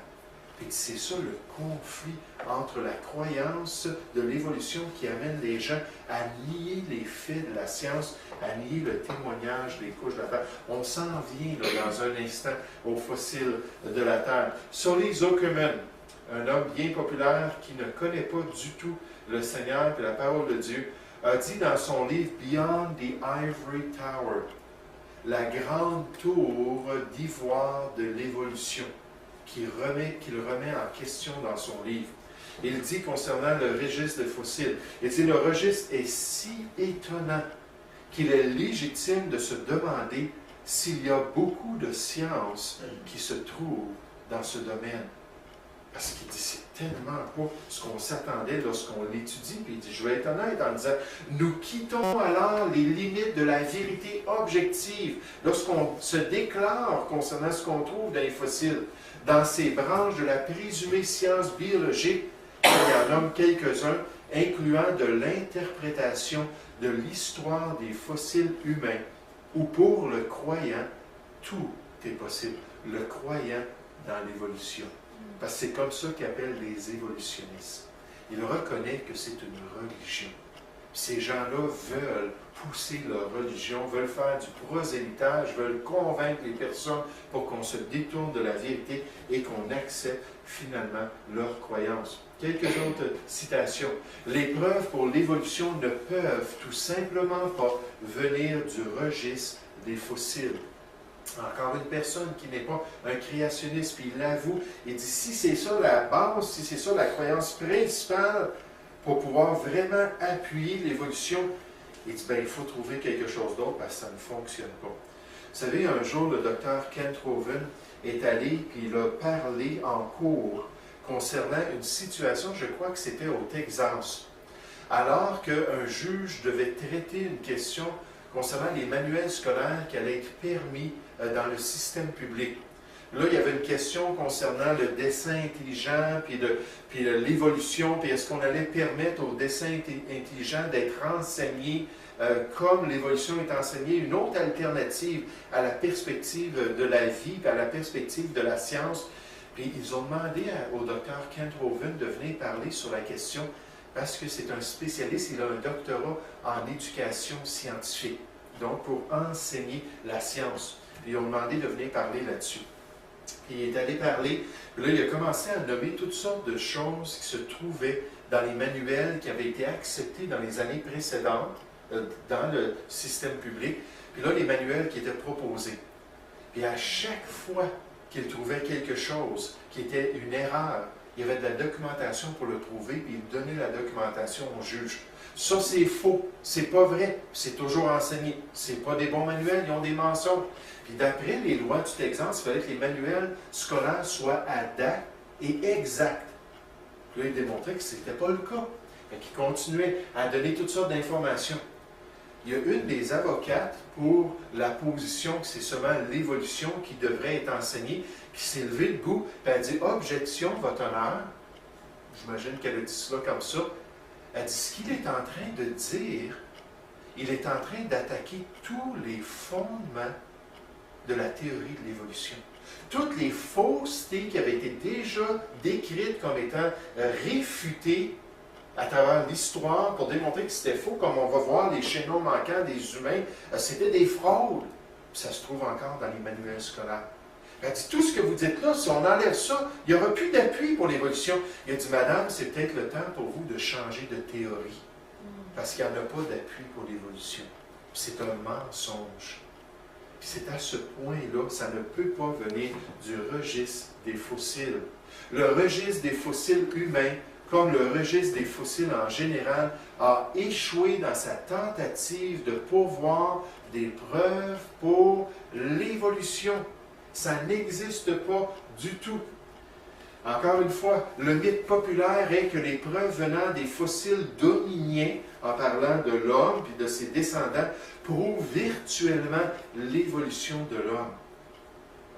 Et c'est ça le conflit entre la croyance de l'évolution qui amène les gens à nier les faits de la science, à nier le témoignage des couches de la Terre. On s'en vient là, dans un instant aux fossiles de la Terre. Solly Zuckerman, un homme bien populaire qui ne connaît pas du tout le Seigneur et la parole de Dieu, a dit dans son livre Beyond the Ivory Tower, la grande tour d'ivoire de l'évolution, qu'il remet en question dans son livre. Il dit concernant le registre des fossiles, il dit le registre est si étonnant qu'il est légitime de se demander s'il y a beaucoup de sciences qui se trouvent dans ce domaine. Parce qu'il dit, c'est tellement pas ce qu'on s'attendait lorsqu'on l'étudie. Puis il dit, je vais être honnête en disant, nous quittons alors les limites de la vérité objective lorsqu'on se déclare concernant ce qu'on trouve dans les fossiles. Dans ces branches de la présumée science biologique, il y en nomme quelques-uns, incluant de l'interprétation de l'histoire des fossiles humains, où pour le croyant, tout est possible. Le croyant dans l'évolution. Parce que c'est comme ça qu'ils appellent les évolutionnistes. Ils reconnaissent que c'est une religion. Ces gens-là veulent pousser leur religion, veulent faire du prosélytage, veulent convaincre les personnes pour qu'on se détourne de la vérité et qu'on accepte finalement leur croyance. Quelques autres citations. Les preuves pour l'évolution ne peuvent tout simplement pas venir du registre des fossiles. Encore une personne qui n'est pas un créationniste, puis il l'avoue, il dit, si c'est ça la base, si c'est ça la croyance principale pour pouvoir vraiment appuyer l'évolution, il dit, il faut trouver quelque chose d'autre parce que ça ne fonctionne pas. Vous savez, un jour, le docteur Kent Hovind est allé, puis il a parlé en cours concernant une situation, je crois que c'était au Texas, alors qu'un juge devait traiter une question concernant les manuels scolaires qui allaient être permis dans le système public. Là, il y avait une question concernant le dessin intelligent, puis l'évolution, puis est-ce qu'on allait permettre au dessin intelligent d'être enseigné comme l'évolution est enseignée, une autre alternative à la perspective de la vie, puis à la perspective de la science. Puis ils ont demandé au docteur Kent Hovind de venir parler sur la question parce que c'est un spécialiste, il a un doctorat en éducation scientifique, donc pour enseigner la science. Puis ils ont demandé de venir parler là-dessus. Puis il est allé parler, puis là il a commencé à nommer toutes sortes de choses qui se trouvaient dans les manuels qui avaient été acceptés dans les années précédentes dans le système public. Puis là, les manuels qui étaient proposés. Puis à chaque fois qu'il trouvait quelque chose qui était une erreur, il y avait de la documentation pour le trouver, puis il donnait la documentation au juge. Ça, c'est faux, c'est pas vrai, c'est toujours enseigné. C'est pas des bons manuels, ils ont des mensonges. Puis d'après les lois du Texas, il fallait que les manuels scolaires soient à date et exacts. Puis là, il démontrait que ce n'était pas le cas. Fait qu'il continuait à donner toutes sortes d'informations. Il y a une des avocates pour la position que c'est seulement l'évolution qui devrait être enseignée, qui s'est levée debout, puis elle dit « Objection, votre honneur ». J'imagine qu'elle a dit cela comme ça. Elle dit « Ce qu'il est en train de dire, il est en train d'attaquer tous les fondements de la théorie de l'évolution. Toutes les faussetés qui avaient été déjà décrites comme étant réfutées à travers l'histoire pour démontrer que c'était faux, comme on va voir les chaînons manquants des humains, c'était des fraudes. Puis ça se trouve encore dans les manuels scolaires. Elle dit, tout ce que vous dites là, si on enlève ça, il n'y aura plus d'appui pour l'évolution. Il a dit, madame, c'est peut-être le temps pour vous de changer de théorie. Parce qu'il n'y en a pas d'appui pour l'évolution. C'est un mensonge. Puis c'est à ce point-là, ça ne peut pas venir du registre des fossiles. Le registre des fossiles humains, comme le registre des fossiles en général, a échoué dans sa tentative de pourvoir des preuves pour l'évolution. Ça n'existe pas du tout. Encore une fois, le mythe populaire est que les preuves venant des fossiles dominiens, en parlant de l'homme et de ses descendants, prouvent virtuellement l'évolution de l'homme.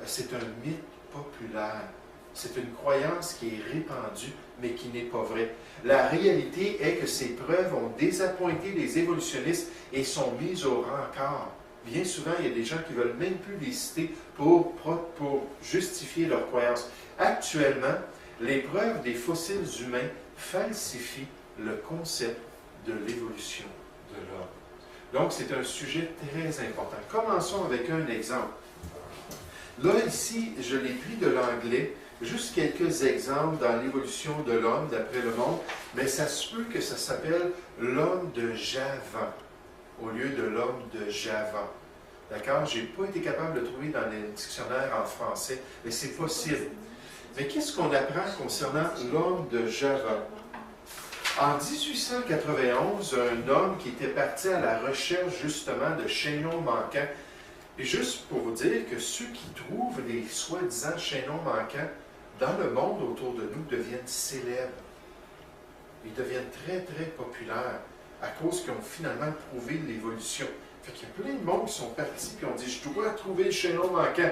C'est un mythe populaire. C'est une croyance qui est répandue, mais qui n'est pas vraie. La réalité est que ces preuves ont désappointé les évolutionnistes et sont mises au rencard. Bien souvent, il y a des gens qui ne veulent même plus les citer pour justifier leur croyance. Actuellement, les preuves des fossiles humains falsifient le concept de l'évolution de l'homme. Donc, c'est un sujet très important. Commençons avec un exemple. Là, ici, je l'ai pris de l'anglais, juste quelques exemples dans l'évolution de l'homme, d'après le monde, mais ça se peut que ça s'appelle l'homme de Javan, au lieu de l'homme de Java. D'accord? Je n'ai pas été capable de trouver dans les dictionnaires en français, mais c'est possible. Mais qu'est-ce qu'on apprend concernant l'homme de Java? En 1891, un homme qui était parti à la recherche justement de chaînons manquants, et juste pour vous dire que ceux qui trouvent les soi-disant chaînons manquants dans le monde autour de nous deviennent célèbres. Ils deviennent très, très populaires à cause qu'ils ont finalement prouvé l'évolution. Fait qu'il y a plein de monde qui sont partis et ont dit « Je dois trouver le chaînon manquant ».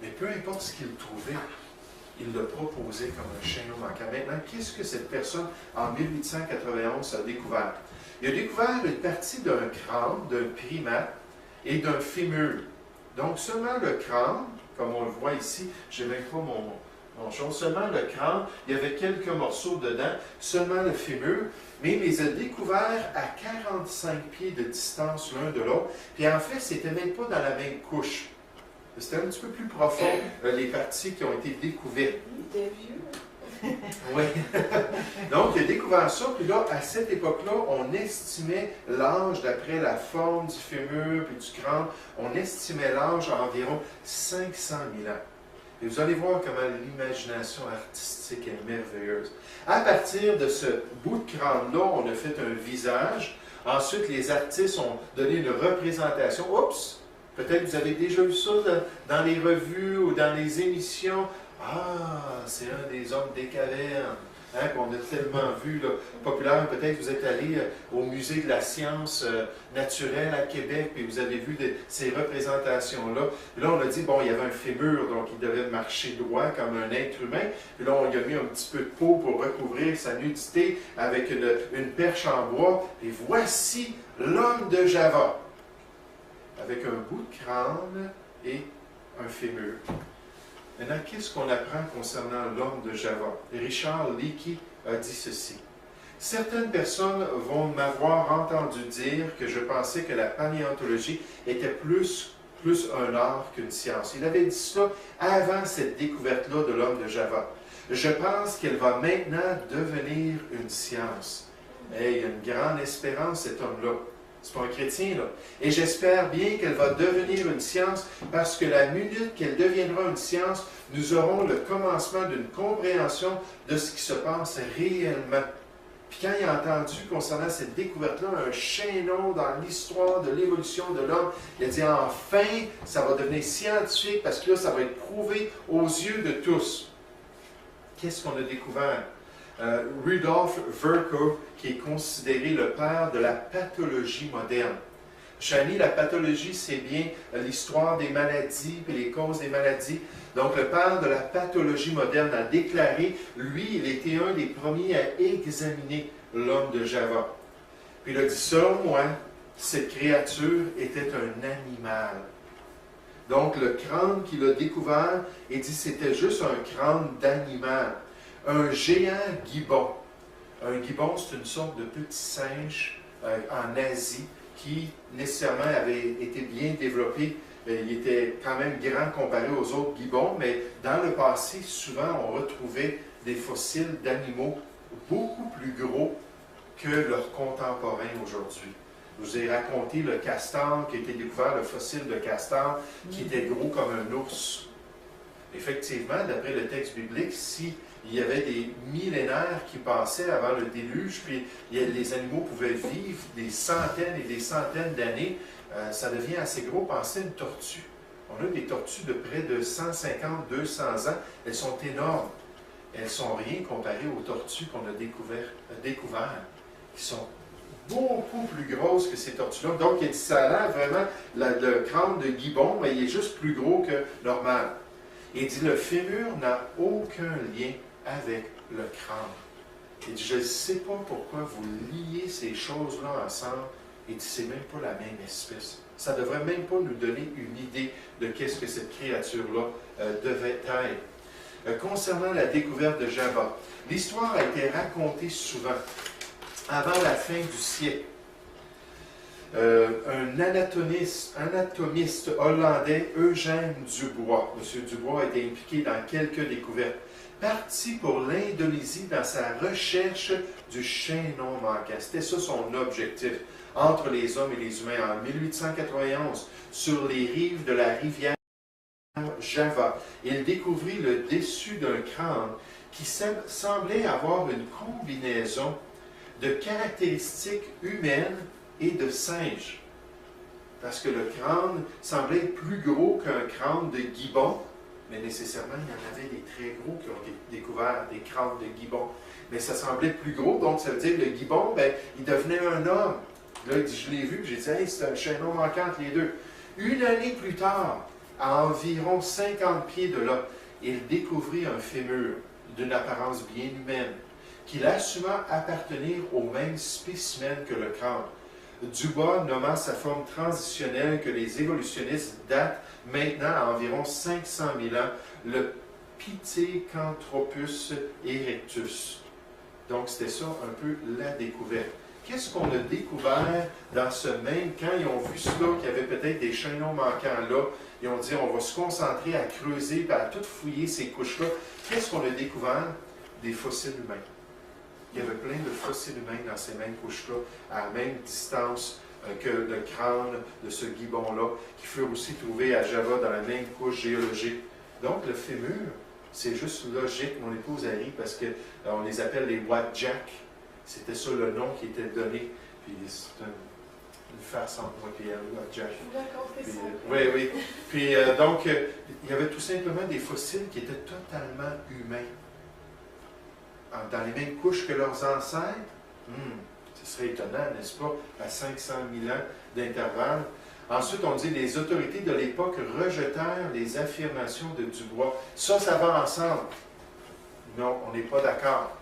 Mais peu importe ce qu'il trouvait, il l'a proposé comme un chaînon manquant. Maintenant, qu'est-ce que cette personne, en 1891, a découvert? Il a découvert une partie d'un crâne, d'un primate et d'un fémur. Donc, seulement le crâne, comme on le voit ici, je n'ai même pas mon chose, seulement le crâne, il y avait quelques morceaux dedans, seulement le fémur, mais il les a découverts à 45 pieds de distance l'un de l'autre. Puis en fait, c'était même pas dans la même couche. C'était un petit peu plus profond, les parties qui ont été découvertes. Il était vieux. Oui. Donc, il a découvert ça, puis là, à cette époque-là, on estimait l'âge, d'après la forme du fémur puis du crâne, on estimait l'âge à environ 500 000 ans. Et vous allez voir comment l'imagination artistique est merveilleuse. À partir de ce bout de crâne-là, on a fait un visage. Ensuite, les artistes ont donné une représentation. Oups! Peut-être que vous avez déjà vu ça dans les revues ou dans les émissions. Ah, c'est un des hommes des cavernes, hein, qu'on a tellement vu, là, populaire. Peut-être que vous êtes allé au musée de la science naturelle à Québec, et vous avez vu ces représentations-là. Puis là, on a dit, bon, il y avait un fémur, donc il devait marcher droit comme un être humain. Puis là, on lui a mis un petit peu de peau pour recouvrir sa nudité avec une perche en bois. Et voici l'homme de Java, avec un bout de crâne et un fémur. Maintenant, qu'est-ce qu'on apprend concernant l'homme de Java? Richard Leakey a dit ceci. « Certaines personnes vont m'avoir entendu dire que je pensais que la paléontologie était plus un art qu'une science. » Il avait dit ça avant cette découverte-là de l'homme de Java. « Je pense qu'elle va maintenant devenir une science. » Hey, il y a une grande espérance, cet homme-là. C'est pas un chrétien, là. Et j'espère bien qu'elle va devenir une science parce que la minute qu'elle deviendra une science, nous aurons le commencement d'une compréhension de ce qui se passe réellement. Puis quand il a entendu concernant cette découverte-là, un chaînon dans l'histoire de l'évolution de l'homme, il a dit enfin, ça va devenir scientifique parce que là, ça va être prouvé aux yeux de tous. Qu'est-ce qu'on a découvert? Rudolf Virchow, qui est considéré le père de la pathologie moderne. Chani, la pathologie, c'est bien l'histoire des maladies et les causes des maladies. Donc, le père de la pathologie moderne a déclaré, lui, il était un des premiers à examiner l'homme de Java. Puis il a dit, selon moi, cette créature était un animal. Donc, le crâne qu'il a découvert, il dit, c'était juste un crâne d'animal. Un géant gibbon. Un gibbon, c'est une sorte de petit singe en Asie qui nécessairement avait été bien développé. Il était quand même grand comparé aux autres gibbons, mais dans le passé, souvent, on retrouvait des fossiles d'animaux beaucoup plus gros que leurs contemporains aujourd'hui. Je vous ai raconté le castor qui a été découvert, le fossile de castor, qui était gros comme un ours. Effectivement, d'après le texte biblique, s'il y avait des millénaires qui passaient avant le déluge, puis les animaux pouvaient vivre des centaines et des centaines d'années, ça devient assez gros. Pensez à une tortue. On a des tortues de près de 150-200 ans. Elles sont énormes. Elles ne sont rien comparées aux tortues qu'on a découvert, qui sont beaucoup plus grosses que ces tortues-là. Donc, ça a l'air vraiment, le crâne de gibbon, mais il est juste plus gros que normal. Et il dit, le fémur n'a aucun lien avec le crâne. Il dit, je ne sais pas pourquoi vous liez ces choses-là ensemble. Il dit, c'est même pas la même espèce. Ça ne devrait même pas nous donner une idée de qu'est-ce que cette créature-là devait être. Concernant la découverte de Java, l'histoire a été racontée souvent. Avant la fin du siècle, un anatomiste hollandais, Eugène Dubois, M. Dubois a été impliqué dans quelques découvertes, parti pour l'Indonésie dans sa recherche du chaînon manquant. C'était ça son objectif, entre les hommes et les humains. En 1891, sur les rives de la rivière Java, il découvrit le dessus d'un crâne qui semblait avoir une combinaison de caractéristiques humaines et de singes. Parce que le crâne semblait plus gros qu'un crâne de gibbon, mais nécessairement, il y en avait des très gros qui ont découvert des crânes de gibbon. Mais ça semblait plus gros, donc ça veut dire que le gibbon, ben, il devenait un homme. Là, je l'ai vu, j'ai dit, hey, c'est un chaînon manquant entre les deux. Une année plus tard, à environ 50 pieds de là, il découvrit un fémur d'une apparence bien humaine, qu'il assuma appartenir au même spécimen que le crâne. Dubois nomma sa forme transitionnelle que les évolutionnistes datent maintenant à environ 500 000 ans, le Pithecanthropus erectus. Donc, c'était ça un peu la découverte. Qu'est-ce qu'on a découvert dans ce même, quand ils ont vu cela, qu'il y avait peut-être des chaînons manquants là, ils ont dit on va se concentrer à creuser et à tout fouiller ces couches-là. Qu'est-ce qu'on a découvert? Des fossiles humains. Il y avait plein de fossiles humains dans ces mêmes couches-là, à la même distance que le crâne de ce gibbon-là, qui furent aussi trouvés à Java dans la même couche géologique. Donc, le fémur, c'est juste logique. Mon épouse a ri parce qu'on les appelle les Wadjak. C'était ça le nom qui était donné. Puis c'est une farce entre moi et elle, Wadjak. D'accord, c'est ça. Oui, oui. Puis donc, il y avait tout simplement des fossiles qui étaient totalement humains. Dans les mêmes couches que leurs ancêtres, ce serait étonnant, n'est-ce pas, à 500 000 ans d'intervalle. Ensuite, on dit les autorités de l'époque rejetèrent les affirmations de Dubois. Ça va ensemble. Non, on n'est pas d'accord.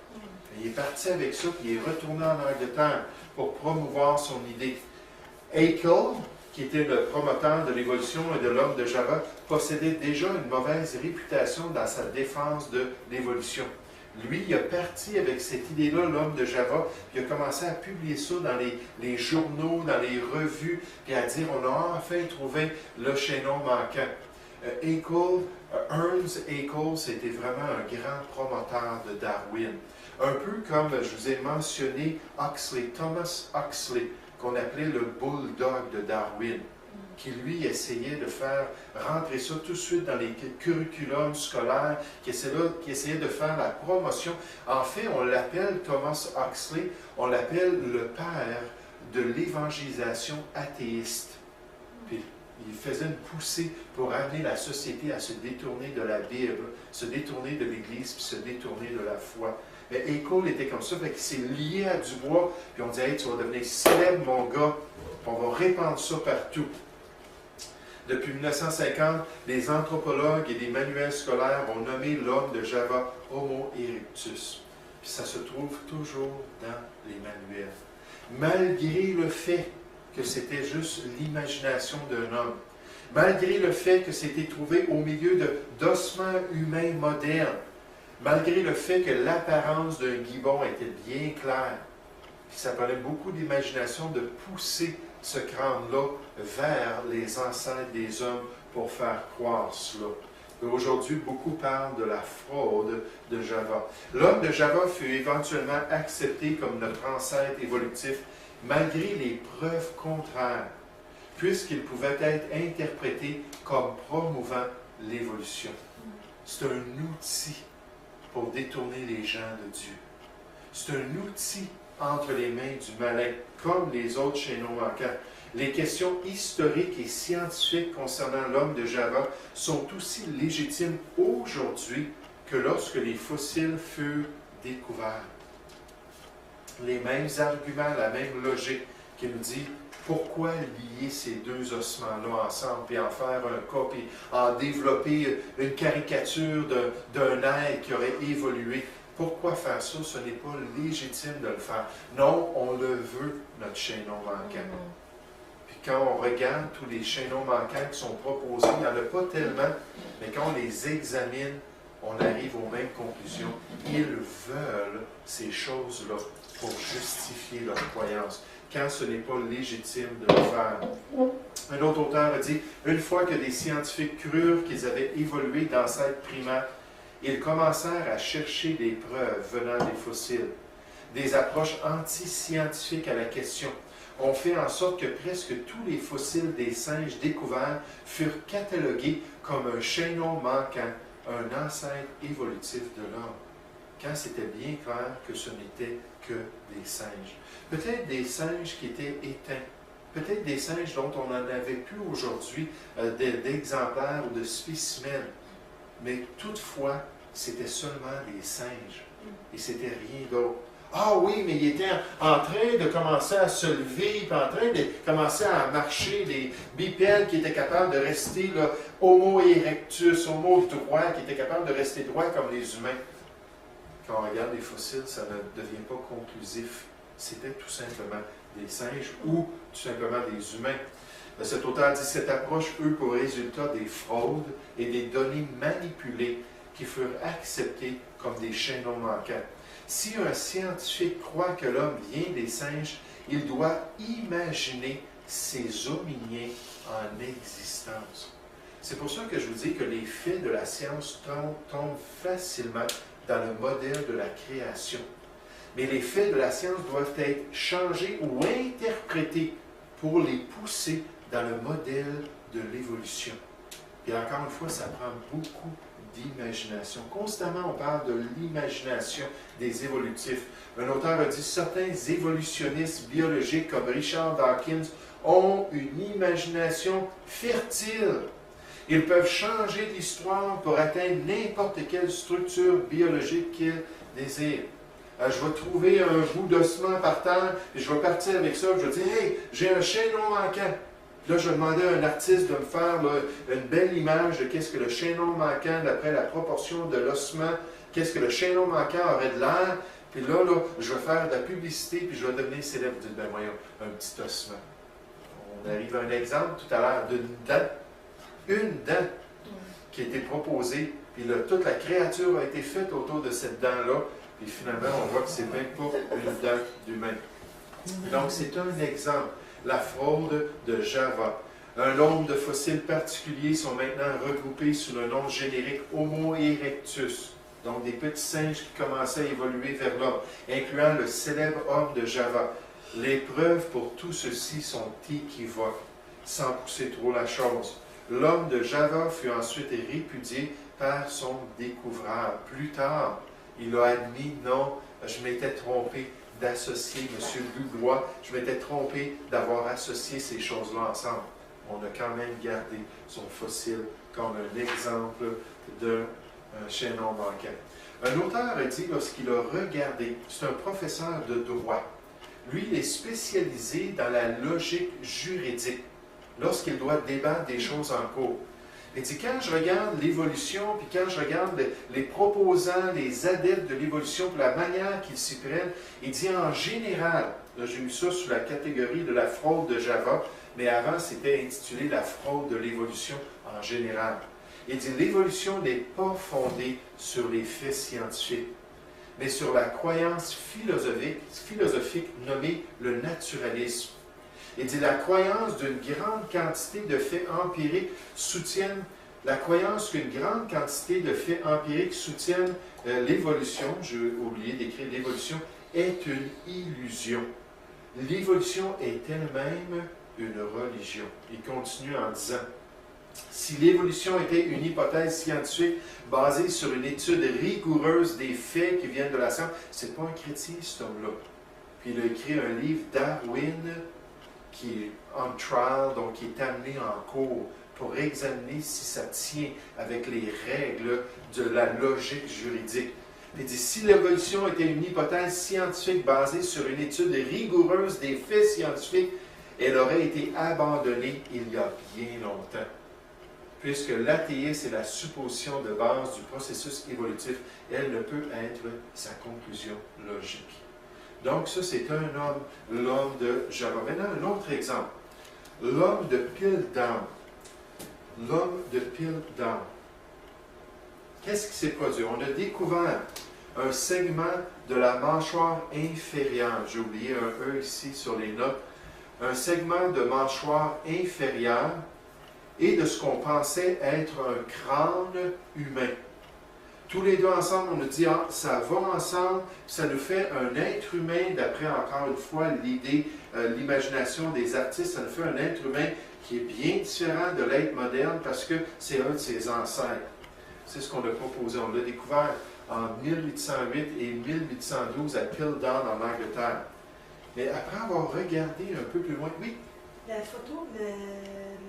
Il est parti avec ça, puis il est retourné en Angleterre pour promouvoir son idée. Haeckel, qui était le promoteur de l'évolution et de l'homme de Java, possédait déjà une mauvaise réputation dans sa défense de l'évolution. Lui, il a parti avec cette idée-là, l'homme de Java, puis il a commencé à publier ça dans les journaux, dans les revues, puis à dire on a enfin trouvé le chaînon manquant. Ernst Haeckel, c'était vraiment un grand promoteur de Darwin. Un peu comme je vous ai mentionné Huxley, Thomas Huxley, qu'on appelait le bulldog de Darwin, qui lui essayait de faire rentrer ça tout de suite dans les curriculums scolaires, qui essayait de faire la promotion. En fait, on l'appelle Thomas Huxley, on l'appelle le père de l'évangélisation athéiste. Puis, il faisait une poussée pour amener la société à se détourner de la Bible, se détourner de l'Église, puis se détourner de la foi. Mais Haeckel était comme ça, fait qu'il s'est lié à Dubois, puis on dit hey, tu vas devenir célèbre, mon gars, puis on va répandre ça partout. Depuis 1950, les anthropologues et les manuels scolaires ont nommé l'homme de Java Homo erectus. Puis ça se trouve toujours dans les manuels. Malgré le fait que c'était juste l'imagination d'un homme, malgré le fait que c'était trouvé au milieu d'ossements humains modernes, malgré le fait que l'apparence d'un gibbon était bien claire, puis ça prenait beaucoup d'imagination de pousser ce crâne-là vers les ancêtres des hommes pour faire croire cela. Aujourd'hui, beaucoup parlent de la fraude de Java. L'homme de Java fut éventuellement accepté comme notre ancêtre évolutif, malgré les preuves contraires, puisqu'il pouvait être interprété comme promouvant l'évolution. C'est un outil pour détourner les gens de Dieu. C'est un outil entre les mains du malin, comme les autres chaînons manquants. Les questions historiques et scientifiques concernant l'homme de Java sont aussi légitimes aujourd'hui que lorsque les fossiles furent découverts. Les mêmes arguments, la même logique qui nous dit pourquoi lier ces deux ossements-là ensemble, puis en faire un cas, puis en développer une caricature d'un être qui aurait évolué. Pourquoi faire ça? Ce n'est pas légitime de le faire. Non, on le veut, notre chaînon manquant. Puis quand on regarde tous les chaînons manquants qui sont proposés, il n'y en a pas tellement, mais quand on les examine, on arrive aux mêmes conclusions. Ils veulent ces choses-là pour justifier leur croyance, quand ce n'est pas légitime de le faire. Un autre auteur a dit, une fois que des scientifiques crurent qu'ils avaient évolué d'ancêtres primaires, ils commencèrent à chercher des preuves venant des fossiles. Des approches anti-scientifiques à la question ont fait en sorte que presque tous les fossiles des singes découverts furent catalogués comme un chaînon manquant, un ancêtre évolutif de l'homme, quand c'était bien clair que ce n'était que des singes. Peut-être des singes qui étaient éteints, peut-être des singes dont on n'en avait plus aujourd'hui d'exemplaires ou de spécimens, mais toutefois, c'était seulement des singes, et c'était rien d'autre. Ah oui, mais il était en train de commencer à se lever, puis en train de commencer à marcher, des bipèdes qui étaient capables de rester là, homo erectus, homo droit, qui étaient capables de rester droit comme les humains. Quand on regarde les fossiles, ça ne devient pas conclusif. C'était tout simplement des singes ou tout simplement des humains. Cet auteur dit, cette approche eut pour résultat des fraudes et des données manipulées qui furent acceptées comme des chaînons manquants. Si un scientifique croit que l'homme vient des singes, il doit imaginer ces hominiens en existence. C'est pour ça que je vous dis que les faits de la science tombent facilement dans le modèle de la création. Mais les faits de la science doivent être changés ou interprétés pour les pousser dans le modèle de l'évolution. Et encore une fois, ça prend beaucoup d'imagination. Constamment, on parle de l'imagination des évolutifs. Un auteur a dit, certains évolutionnistes biologiques comme Richard Dawkins ont une imagination fertile. Ils peuvent changer l'histoire pour atteindre n'importe quelle structure biologique qu'ils désirent. Je vais trouver un bout d'ossement par terre et je vais partir avec ça. Je vais dire, hey, j'ai un chaînon manquant. Là, je vais demander à un artiste de me faire là, une belle image de qu'est-ce que le chaînon manquant, d'après la proportion de l'ossement, qu'est-ce que le chaînon manquant aurait de l'air. Puis là, je vais faire de la publicité, puis je vais devenir célèbre. Vous dites, ben voyons, un petit ossement. On arrive à un exemple tout à l'heure d'une dent. Une dent qui a été proposée, puis là, toute la créature a été faite autour de cette dent-là, puis finalement, on voit que c'est même pas une dent d'humain. Donc, c'est un exemple. La fraude de Java. Un nombre de fossiles particuliers sont maintenant regroupés sous le nom générique Homo erectus, donc des petits singes qui commençaient à évoluer vers l'homme, incluant le célèbre homme de Java. Les preuves pour tout ceci sont équivoques, sans pousser trop la chose. L'homme de Java fut ensuite répudié par son découvreur. Plus tard, il a admis, non, je m'étais trompé d'associer M. Dubois, je m'étais trompé d'avoir associé ces choses-là ensemble. On a quand même gardé son fossile comme un exemple d'un chaînon manquant. Un auteur a dit, lorsqu'il a regardé, c'est un professeur de droit, lui, il est spécialisé dans la logique juridique, lorsqu'il doit débattre des choses en cours. Il dit, quand je regarde l'évolution, puis quand je regarde les proposants, les adeptes de l'évolution, pour la manière qu'ils s'y prennent, il dit en général, là j'ai mis ça sous la catégorie de la fraude de Java, mais avant c'était intitulé la fraude de l'évolution en général. Il dit, l'évolution n'est pas fondée sur les faits scientifiques, mais sur la croyance philosophique nommée le naturalisme. Il dit la croyance d'une grande quantité de faits empiriques soutiennent la croyance qu'une grande quantité de faits empiriques soutiennent l'évolution, j'ai oublié d'écrire l'évolution, est une illusion. L'évolution est elle-même une religion. Il continue en disant, si l'évolution était une hypothèse scientifique basée sur une étude rigoureuse des faits qui viennent de la science, c'est pas un chrétien cet homme-là. Puis il a écrit un livre, Darwin, qui est on trial, donc qui est amené en cours pour examiner si ça tient avec les règles de la logique juridique. Il dit, si l'évolution était une hypothèse scientifique basée sur une étude rigoureuse des faits scientifiques, elle aurait été abandonnée il y a bien longtemps. Puisque l'athéisme est la supposition de base du processus évolutif, elle ne peut être sa conclusion logique. Donc ça, c'est un homme, l'homme de Jacob. Maintenant, un autre exemple. L'homme de Piltdown. L'homme de Piltdown. Qu'est-ce qui s'est produit? On a découvert un segment de la mâchoire inférieure. J'ai oublié un E ici sur les notes. Un segment de mâchoire inférieure et de ce qu'on pensait être un crâne humain. Tous les deux ensemble, on a dit, ah, ça va ensemble, ça nous fait un être humain, d'après encore une fois l'idée, l'imagination des artistes, ça nous fait un être humain qui est bien différent de l'être moderne parce que c'est un de ses ancêtres. C'est ce qu'on a proposé. On l'a découvert en 1808 et 1812 à Piltdown en Angleterre. Mais après avoir regardé un peu plus loin, oui. La photo de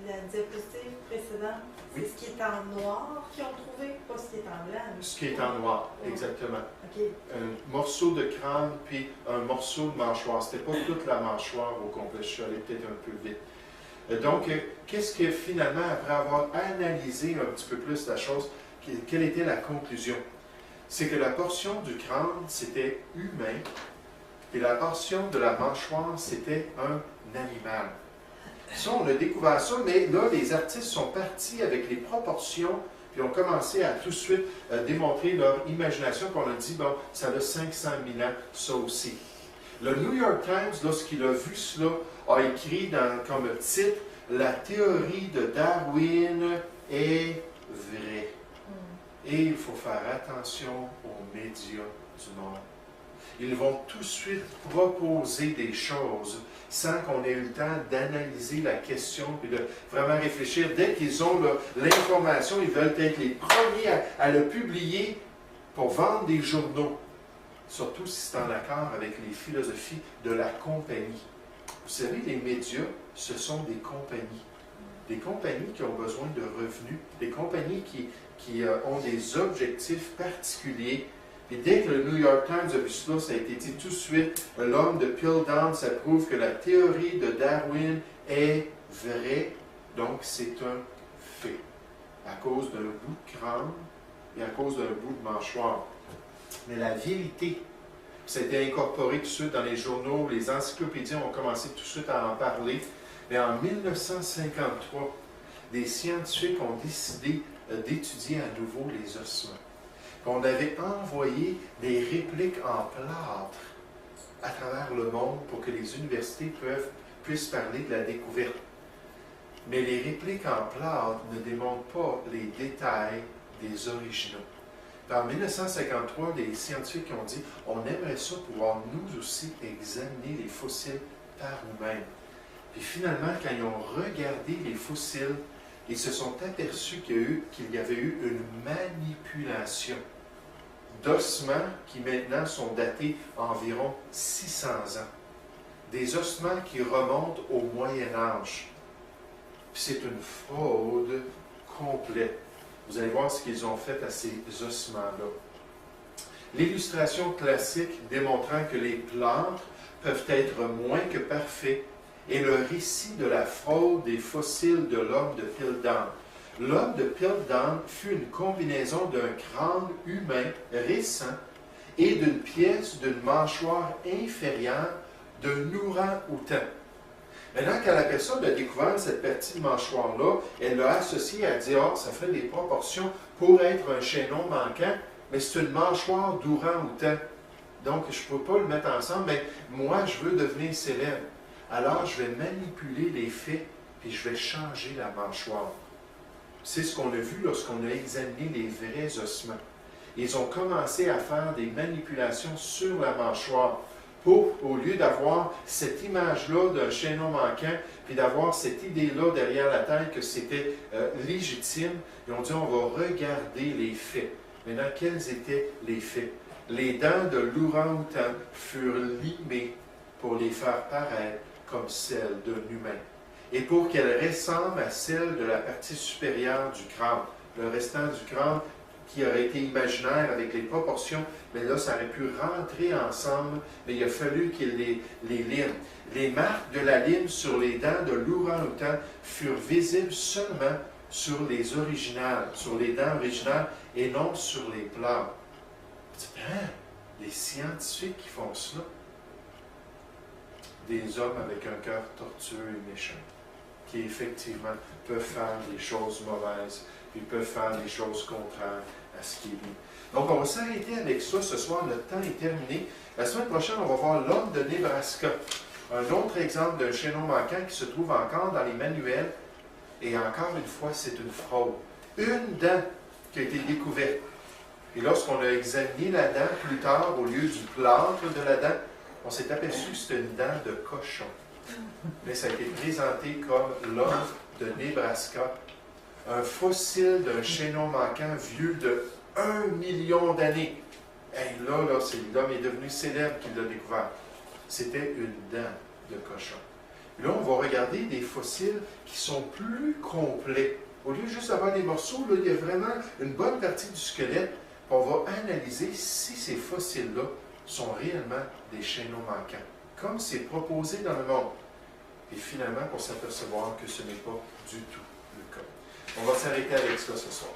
la diapositive précédente, oui. C'est ce qui est en noir qu'ils ont trouvé, pas ce qui est en blanc. Ce qui est en noir, exactement. Okay. Un morceau de crâne puis un morceau de mâchoire. C'était pas toute la mâchoire au complet. Je suis allé peut-être un peu vite. Donc, qu'est-ce que finalement, après avoir analysé un petit peu plus la chose, quelle était la conclusion? C'est que la portion du crâne, c'était humain, et la portion de la mâchoire, c'était un animal. Ça, on a découvert ça, mais là, les artistes sont partis avec les proportions, puis ont commencé à tout de suite démontrer leur imagination, puis on a dit, bon, ça a 500 000 ans, ça aussi. Le New York Times, lorsqu'il a vu cela, a écrit comme titre, « La théorie de Darwin est vraie ». Et il faut faire attention aux médias du monde. Ils vont tout de suite proposer des choses sans qu'on ait eu le temps d'analyser la question et de vraiment réfléchir. Dès qu'ils ont l'information, ils veulent être les premiers à le publier pour vendre des journaux. Surtout si c'est en accord avec les philosophies de la compagnie. Vous savez, les médias, ce sont des compagnies. Des compagnies qui ont besoin de revenus, des compagnies qui ont des objectifs particuliers. Et dès que le New York Times a vu cela, ça a été dit tout de suite, l'homme de Piltdown, ça prouve que la théorie de Darwin est vraie, donc c'est un fait, à cause d'un bout de crâne et à cause d'un bout de mâchoire. Mais la vérité, ça a été incorporé tout de suite dans les journaux, les encyclopédies ont commencé tout de suite à en parler, mais en 1953, des scientifiques ont décidé d'étudier à nouveau les ossements. On avait envoyé des répliques en plâtre à travers le monde pour que les universités puissent parler de la découverte. Mais les répliques en plâtre ne démontrent pas les détails des originaux. En 1953, les scientifiques ont dit « On aimerait ça pouvoir nous aussi examiner les fossiles par nous-mêmes. » Puis finalement, quand ils ont regardé les fossiles, ils se sont aperçus qu'il y avait eu une manipulation d'ossements qui maintenant sont datés environ 600 ans. Des ossements qui remontent au Moyen Âge. C'est une fraude complète. Vous allez voir ce qu'ils ont fait à ces ossements-là. L'illustration classique démontrant que les plâtres peuvent être moins que parfaits est le récit de la fraude des fossiles de l'homme de Piltdown. L'homme de Piltdown fut une combinaison d'un crâne humain récent et d'une pièce d'une mâchoire inférieure d'un orang-outan. Maintenant, quand la personne a découvert cette partie de mâchoire-là, elle l'a associée à dire « Ah, ça fait des proportions pour être un chaînon manquant, mais c'est une mâchoire d'orang-outan. Donc, je ne peux pas le mettre ensemble, mais moi, je veux devenir célèbre. alors je vais manipuler les faits, puis je vais changer la mâchoire. C'est ce qu'on a vu lorsqu'on a examiné les vrais ossements. Ils ont commencé à faire des manipulations sur la mâchoire pour, au lieu d'avoir cette image-là d'un chaînon manquant, puis d'avoir cette idée-là derrière la tête que c'était légitime, ils ont dit on va regarder les faits. Maintenant, quels étaient les faits? Les dents de l'ourang-outan furent limées pour les faire paraître comme celles d'un humain, et pour qu'elles ressemblent à celles de la partie supérieure du crâne. Le restant du crâne qui aurait été imaginaire avec les proportions, mais là, ça aurait pu rentrer ensemble, mais il a fallu qu'il les lime. Les marques de la lime sur les dents de l'ourang-outan furent visibles seulement sur les originales, sur les dents originales, et non sur les plats. Hein? Les scientifiques qui font cela? Des hommes avec un cœur tortueux et méchant, qui effectivement peuvent faire des choses mauvaises, puis peuvent faire des choses contraires à ce qui est dit. Donc, on va s'arrêter avec ça ce soir. Notre temps est terminé. La semaine prochaine, on va voir l'homme de Nebraska. Un autre exemple d'un chaînon manquant qui se trouve encore dans les manuels. Et encore une fois, c'est une fraude. Une dent qui a été découverte. Et lorsqu'on a examiné la dent plus tard, au lieu du plâtre de la dent, on s'est aperçu que c'était une dent de cochon. Mais ça a été présenté comme l'homme de Nebraska. Un fossile d'un chaînon manquant vieux de 1 million d'années. Et là, l'homme est devenu célèbre qui l'a découvert. C'était une dent de cochon. Et là, on va regarder des fossiles qui sont plus complets. Au lieu de juste avoir des morceaux, là, il y a vraiment une bonne partie du squelette. On va analyser si ces fossiles-là sont réellement des chaînons manquants, comme c'est proposé dans le monde. Et finalement, pour s'apercevoir que ce n'est pas du tout le cas. On va s'arrêter avec ça ce soir.